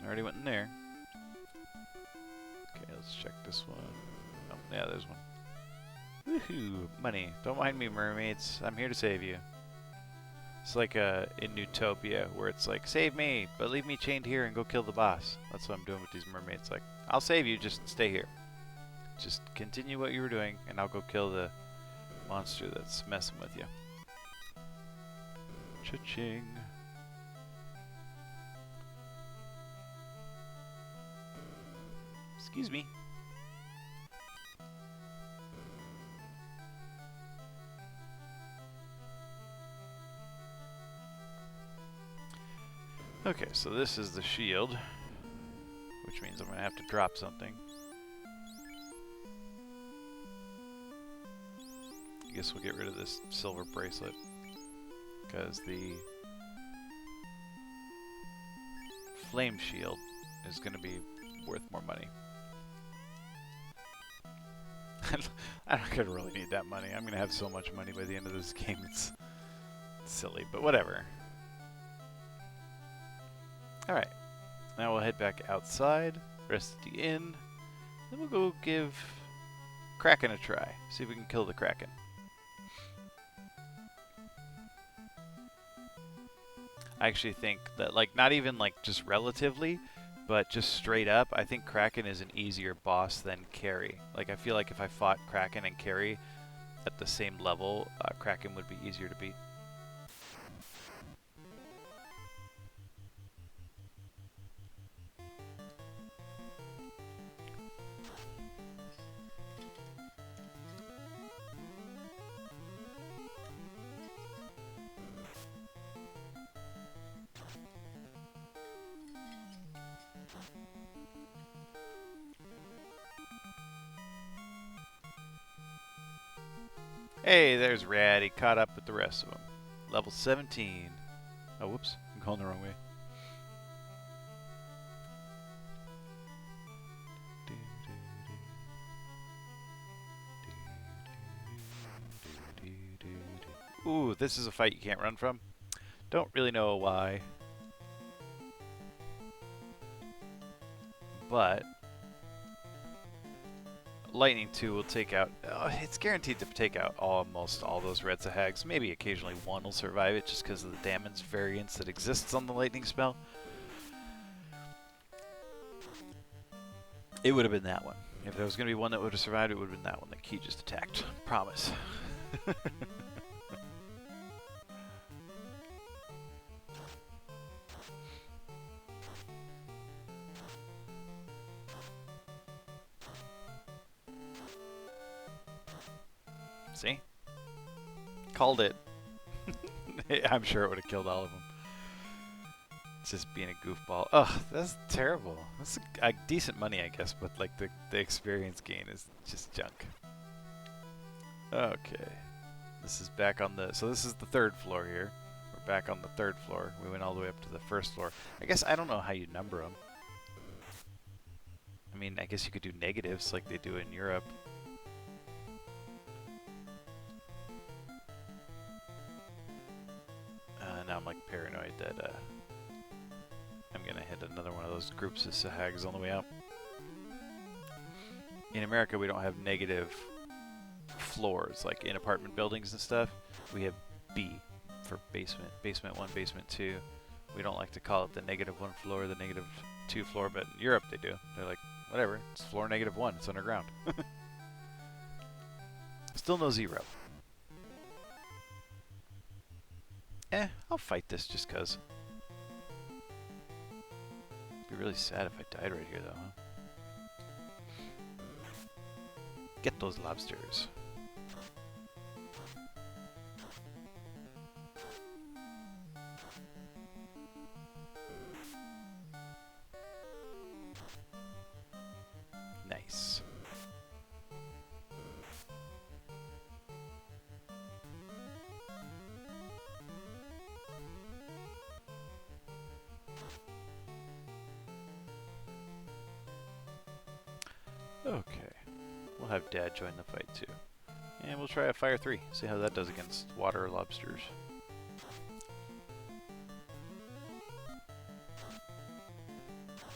Already went in there. Okay, let's check this one. Oh, yeah, there's one. Woohoo! Money. Don't mind me, mermaids. I'm here to save you. It's like in Utopia, where it's like, save me, but leave me chained here and go kill the boss. That's what I'm doing with these mermaids. Like, I'll save you, just stay here. Just continue what you were doing, and I'll go kill the monster that's messing with you. Cha-ching. Excuse me. Okay, so this is the shield, which means I'm going to have to drop something. I guess we'll get rid of this silver bracelet, because the flame shield is going to be worth more money. I'm not going to really need that money. I'm going to have so much money by the end of this game, it's silly, but whatever. Alright, now we'll head back outside, rest at the inn, then we'll go give Kraken a try, see if we can kill the Kraken. I actually think that, like, not even like just relatively, but just straight up, I think Kraken is an easier boss than Carry. Like, I feel like if I fought Kraken and Carry at the same level, Kraken would be easier to beat. Hey, there's Rad. He caught up with the rest of them. Level 17. Oh, whoops. I'm going the wrong way. Ooh, this is a fight you can't run from. Don't really know why. But Lightning 2 will take out... it's guaranteed to take out almost all those red Sahags. Maybe occasionally one will survive it just because of the damage variance that exists on the Lightning spell. It would have been that one. If there was going to be one that would have survived, it would have been that one that Key just attacked. Promise. See? Called it. I'm sure it would have killed all of them. It's just being a goofball. Ugh, that's terrible. That's a decent money, I guess, but like the experience gain is just junk. Okay. This is back on the... So this is the third floor here. We're back on the third floor. We went all the way up to the first floor. I guess I don't know how you number them. I mean, I guess you could do negatives like they do in Europe. Now I'm like paranoid that I'm gonna hit another one of those groups of Sahags on the way out. In America, we don't have negative floors like in apartment buildings and stuff. We have B for basement, basement 1, basement 2. We don't like to call it the -1 floor, the -2 floor, but in Europe they do. They're like, whatever, it's floor -1, it's underground. Still no 0. I'll fight this just cause. It'd be really sad if I died right here though, huh? Get those lobsters. Okay. We'll have Dad join the fight too. And we'll try a Fire 3. See how that does against water lobsters.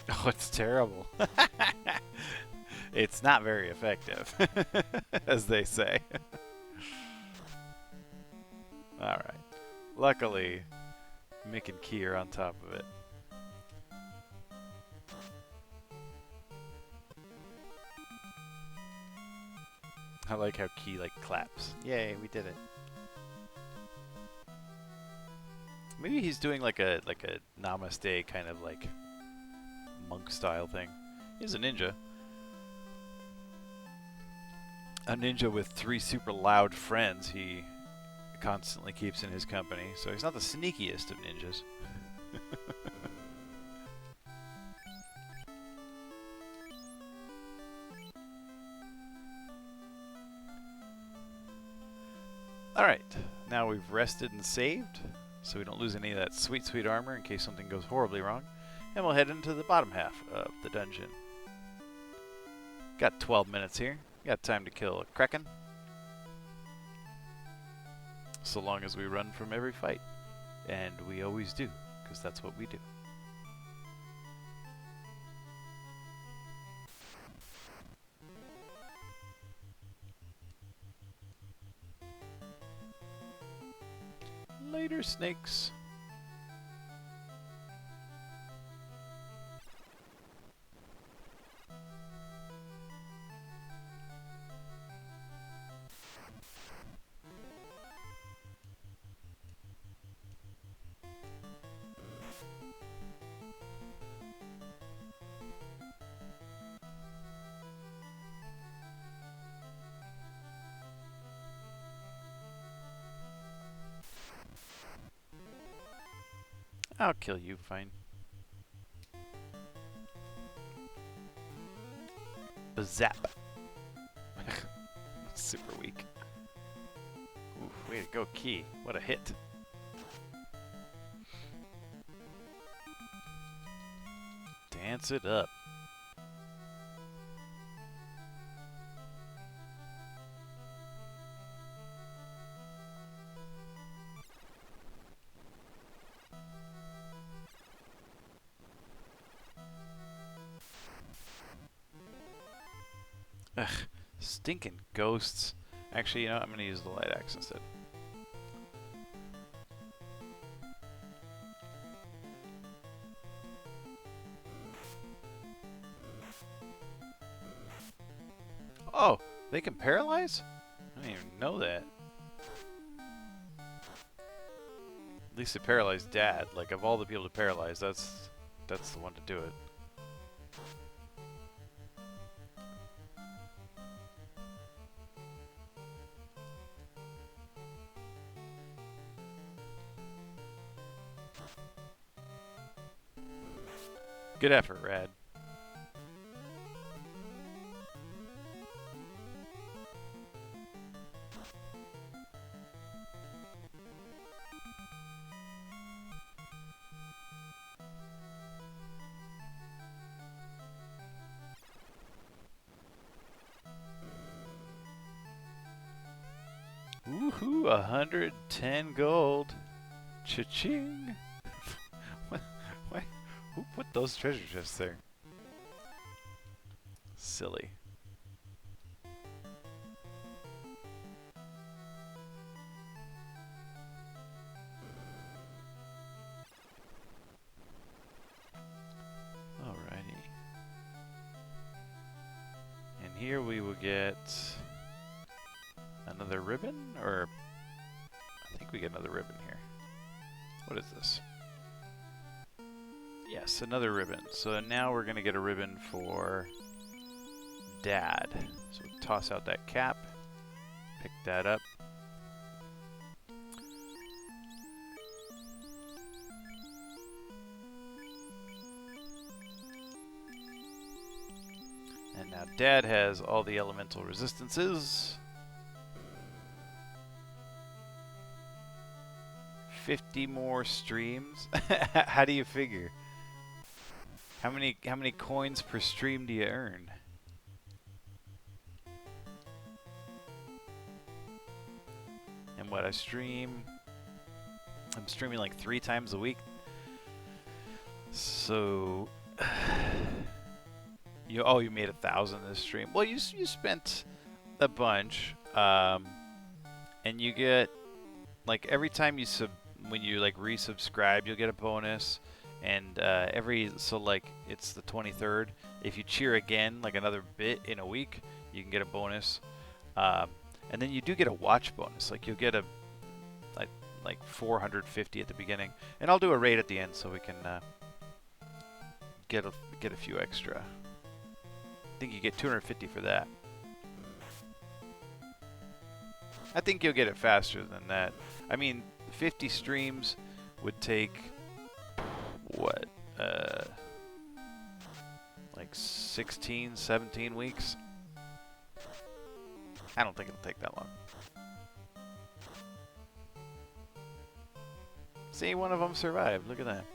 Oh, it's terrible. It's not very effective, as they say. Alright. Luckily, Mick and Key are on top of it. I like how Key like claps. Yay, we did it. Maybe he's doing like a namaste kind of like monk style thing. He's a ninja. A ninja with 3 super loud friends he constantly keeps in his company, so he's not the sneakiest of ninjas. Alright, now we've rested and saved, so we don't lose any of that sweet, sweet armor in case something goes horribly wrong. And we'll head into the bottom half of the dungeon. Got 12 minutes here. Got time to kill a Kraken. So long as we run from every fight. And we always do, because that's what we do. Later, snakes. I'll kill you, fine. Bazap. Super weak. Ooh, way to go, Key. What a hit. Dance it up. Ugh, stinking ghosts. Actually, you know, I'm gonna use the light axe instead. Oh, they can paralyze? I didn't even know that. At least it paralyzed Dad. Like, of all the people to paralyze, that's the one to do it. Good effort, Rad. Woohoo, 110 gold. Cha-ching. What? Who put those treasure chests there? Silly. Alrighty. And here we will get another ribbon, or I think we get another ribbon here. What is this? Yes, another ribbon. So now we're going to get a ribbon for Dad. So we toss out that cap, pick that up. And now Dad has all the elemental resistances. 50 more streams? How do you figure? How many coins per stream do you earn? And what I stream, I'm streaming like 3 times a week. So, you made 1,000 this stream. Well, you spent a bunch, and you get like every time when you like resubscribe, you'll get a bonus, and so like it's the 23rd. If you cheer again, like another bit in a week, you can get a bonus, and then you do get a watch bonus. Like you'll get like 450 at the beginning, and I'll do a raid at the end so we can get a few extra. I think you get 250 for that. I think you'll get it faster than that. I mean, 50 streams would take what, like 16, 17 weeks. I don't think it'll take that long. See, one of them survived. Look at that.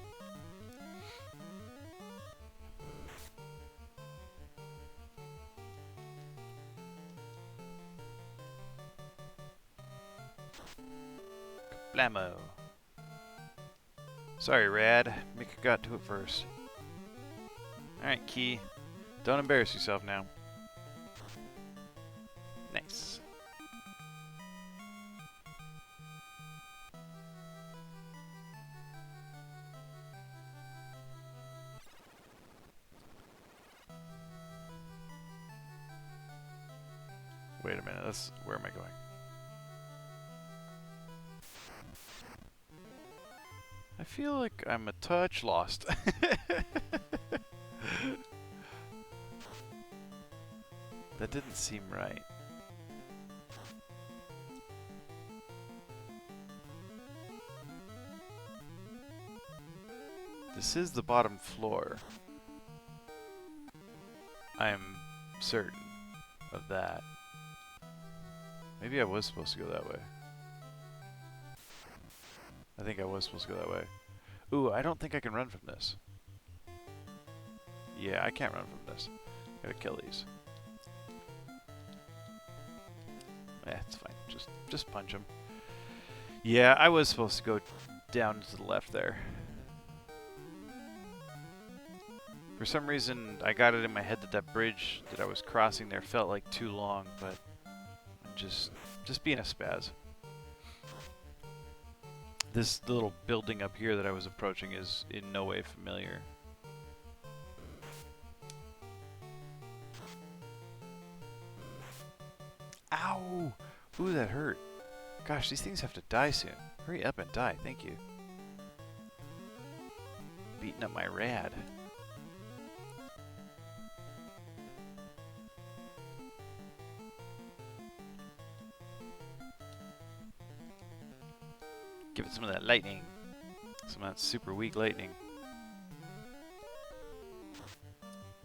Blammo. Sorry, Rad. Mika got to it first. Alright, Key. Don't embarrass yourself now. Nice. Wait a minute. Where am I going? I feel like I'm a touch lost. That didn't seem right. This is the bottom floor. I'm certain of that. Maybe I was supposed to go that way. I think I was supposed to go that way. Ooh, I don't think I can run from this. Yeah, I can't run from this. Gotta kill these. Yeah, it's fine. Just punch them. Yeah, I was supposed to go down to the left there. For some reason, I got it in my head that that bridge that I was crossing there felt like too long, but I'm just being a spaz. This little building up here that I was approaching is in no way familiar. Ow! Ooh, that hurt. Gosh, these things have to die soon. Hurry up and die, thank you. Beating up my rad. Give it some of that lightning. Some of that super weak lightning.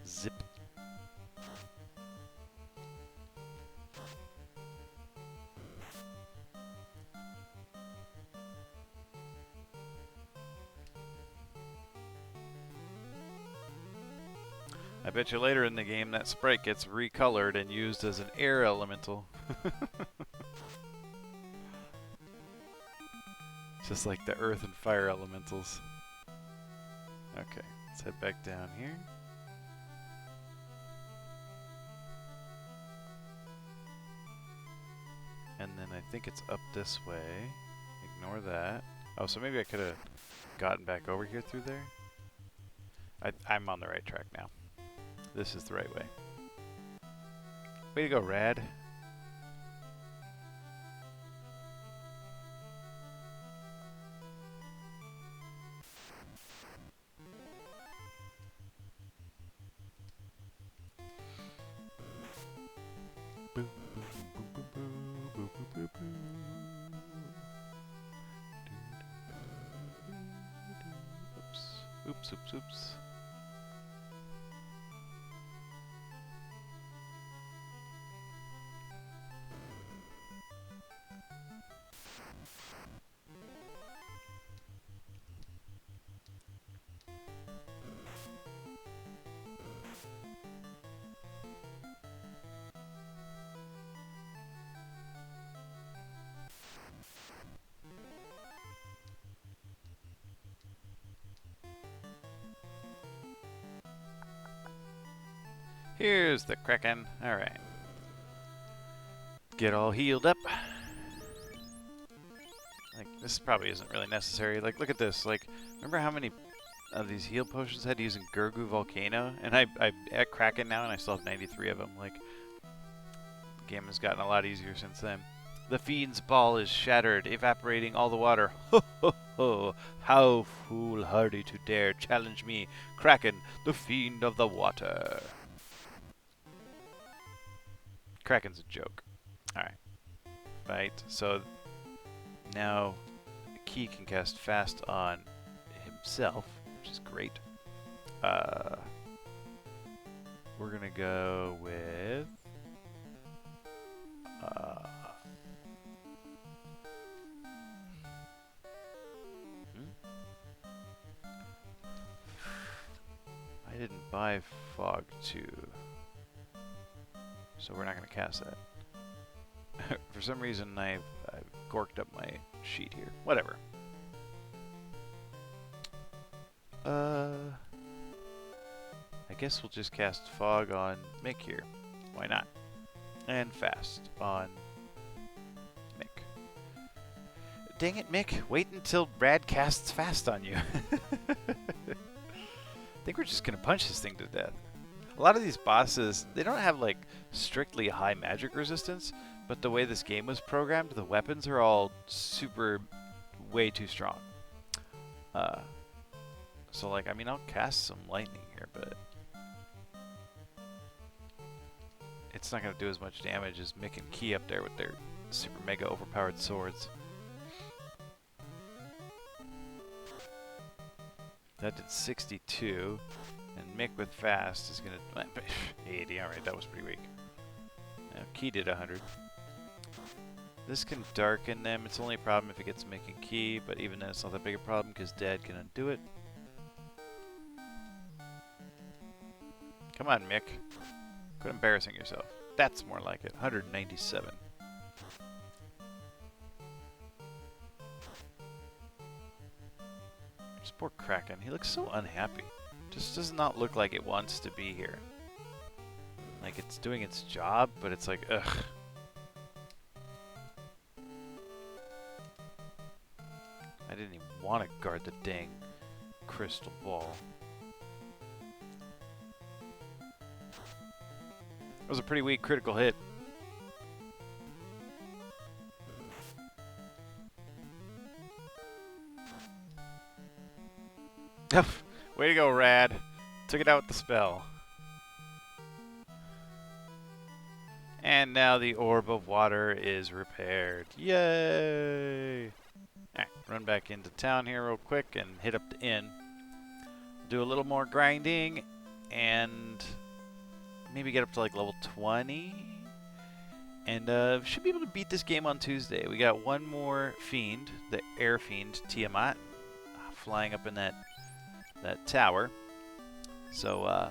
Zip. I bet you later in the game that sprite gets recolored and used as an air elemental. Just like the earth and fire elementals. Okay, let's head back down here. And then I think it's up this way. Ignore that. Oh, so maybe I could have gotten back over here through there? I'm on the right track now. This is the right way. Way to go, Rad. Oops, oops, oops. Here's the Kraken. Alright. Get all healed up. Like, this probably isn't really necessary. Like, look at this. Like, remember how many of these heal potions I had using Gurgu Volcano? And I'm at Kraken now, and I still have 93 of them. Like, the game has gotten a lot easier since then. The fiend's ball is shattered, evaporating all the water. Ho ho ho! How foolhardy to dare challenge me, Kraken, the fiend of the water. Kraken's a joke. Alright. Right, so now Key can cast fast on himself, which is great. We're gonna go with I didn't buy Fog 2, so we're not gonna cast that. For some reason, I've gorked up my sheet here. Whatever. I guess we'll just cast Fog on Mick here. Why not? And Fast on Mick. Dang it, Mick. Wait until Brad casts Fast on you. I think we're just going to punch this thing to death. A lot of these bosses, they don't have like strictly high magic resistance, but the way this game was programmed, the weapons are all super way too strong. So like, I mean, I'll cast some lightning here, but it's not going to do as much damage as Mick and Key up there with their super mega overpowered swords. That did 62, and Mick with Fast is going to 80. Alright, that was pretty weak. Now Key did 100. This can darken them. It's only a problem if it gets Mick and Key, but even then it's not that big a problem because Dad can undo it. Come on, Mick. Quit embarrassing yourself. That's more like it. 197. This poor Kraken. He looks so unhappy. Just does not look like it wants to be here. Like it's doing its job, but it's like, ugh. I didn't even want to guard the dang crystal ball. That was a pretty weak critical hit. Way to go, Rad. Took it out with the spell. And now the orb of water is repaired. Yay! Alright, run back into town here real quick and hit up the inn. Do a little more grinding and maybe get up to like level 20. And should be able to beat this game on Tuesday. We got one more fiend, the air fiend Tiamat, flying up in that tower. So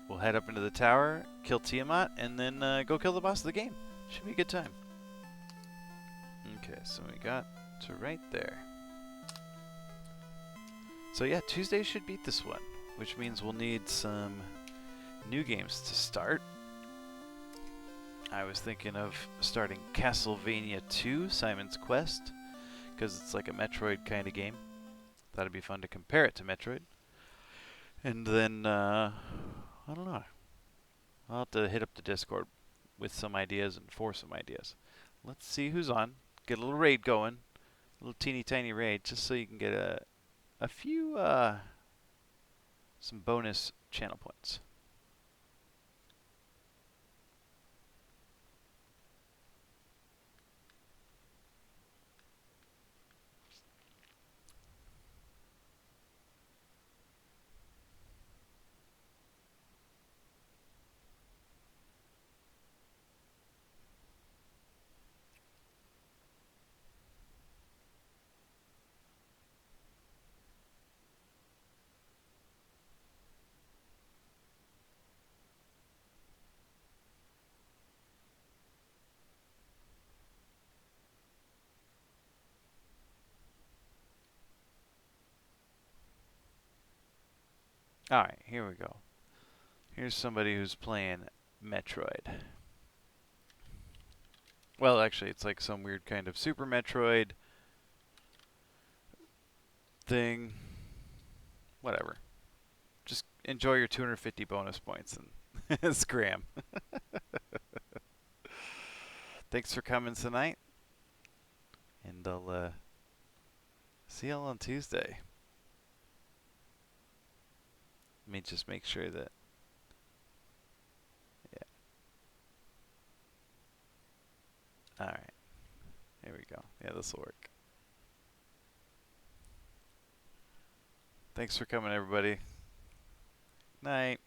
we'll head up into the tower, kill Tiamat, and then go kill the boss of the game. Should be a good time. Okay, so we got to right there. So yeah, Tuesday should beat this one, which means we'll need some new games to start. I was thinking of starting Castlevania 2, Simon's Quest, because it's like a Metroid kind of game. Thought it'd be fun to compare it to Metroid. And then, I don't know. I'll have to hit up the Discord with some ideas and for some ideas. Let's see who's on. Get a little raid going. A little teeny tiny raid, just so you can get a few, some bonus channel points. Alright, here we go. Here's somebody who's playing Metroid. Well, actually, it's like some weird kind of Super Metroid thing. Whatever. Just enjoy your 250 bonus points and scram. Thanks for coming tonight. And I'll see y'all on Tuesday. Let me just make sure that. Yeah. Alright. Here we go. Yeah, this will work. Thanks for coming, everybody. Night.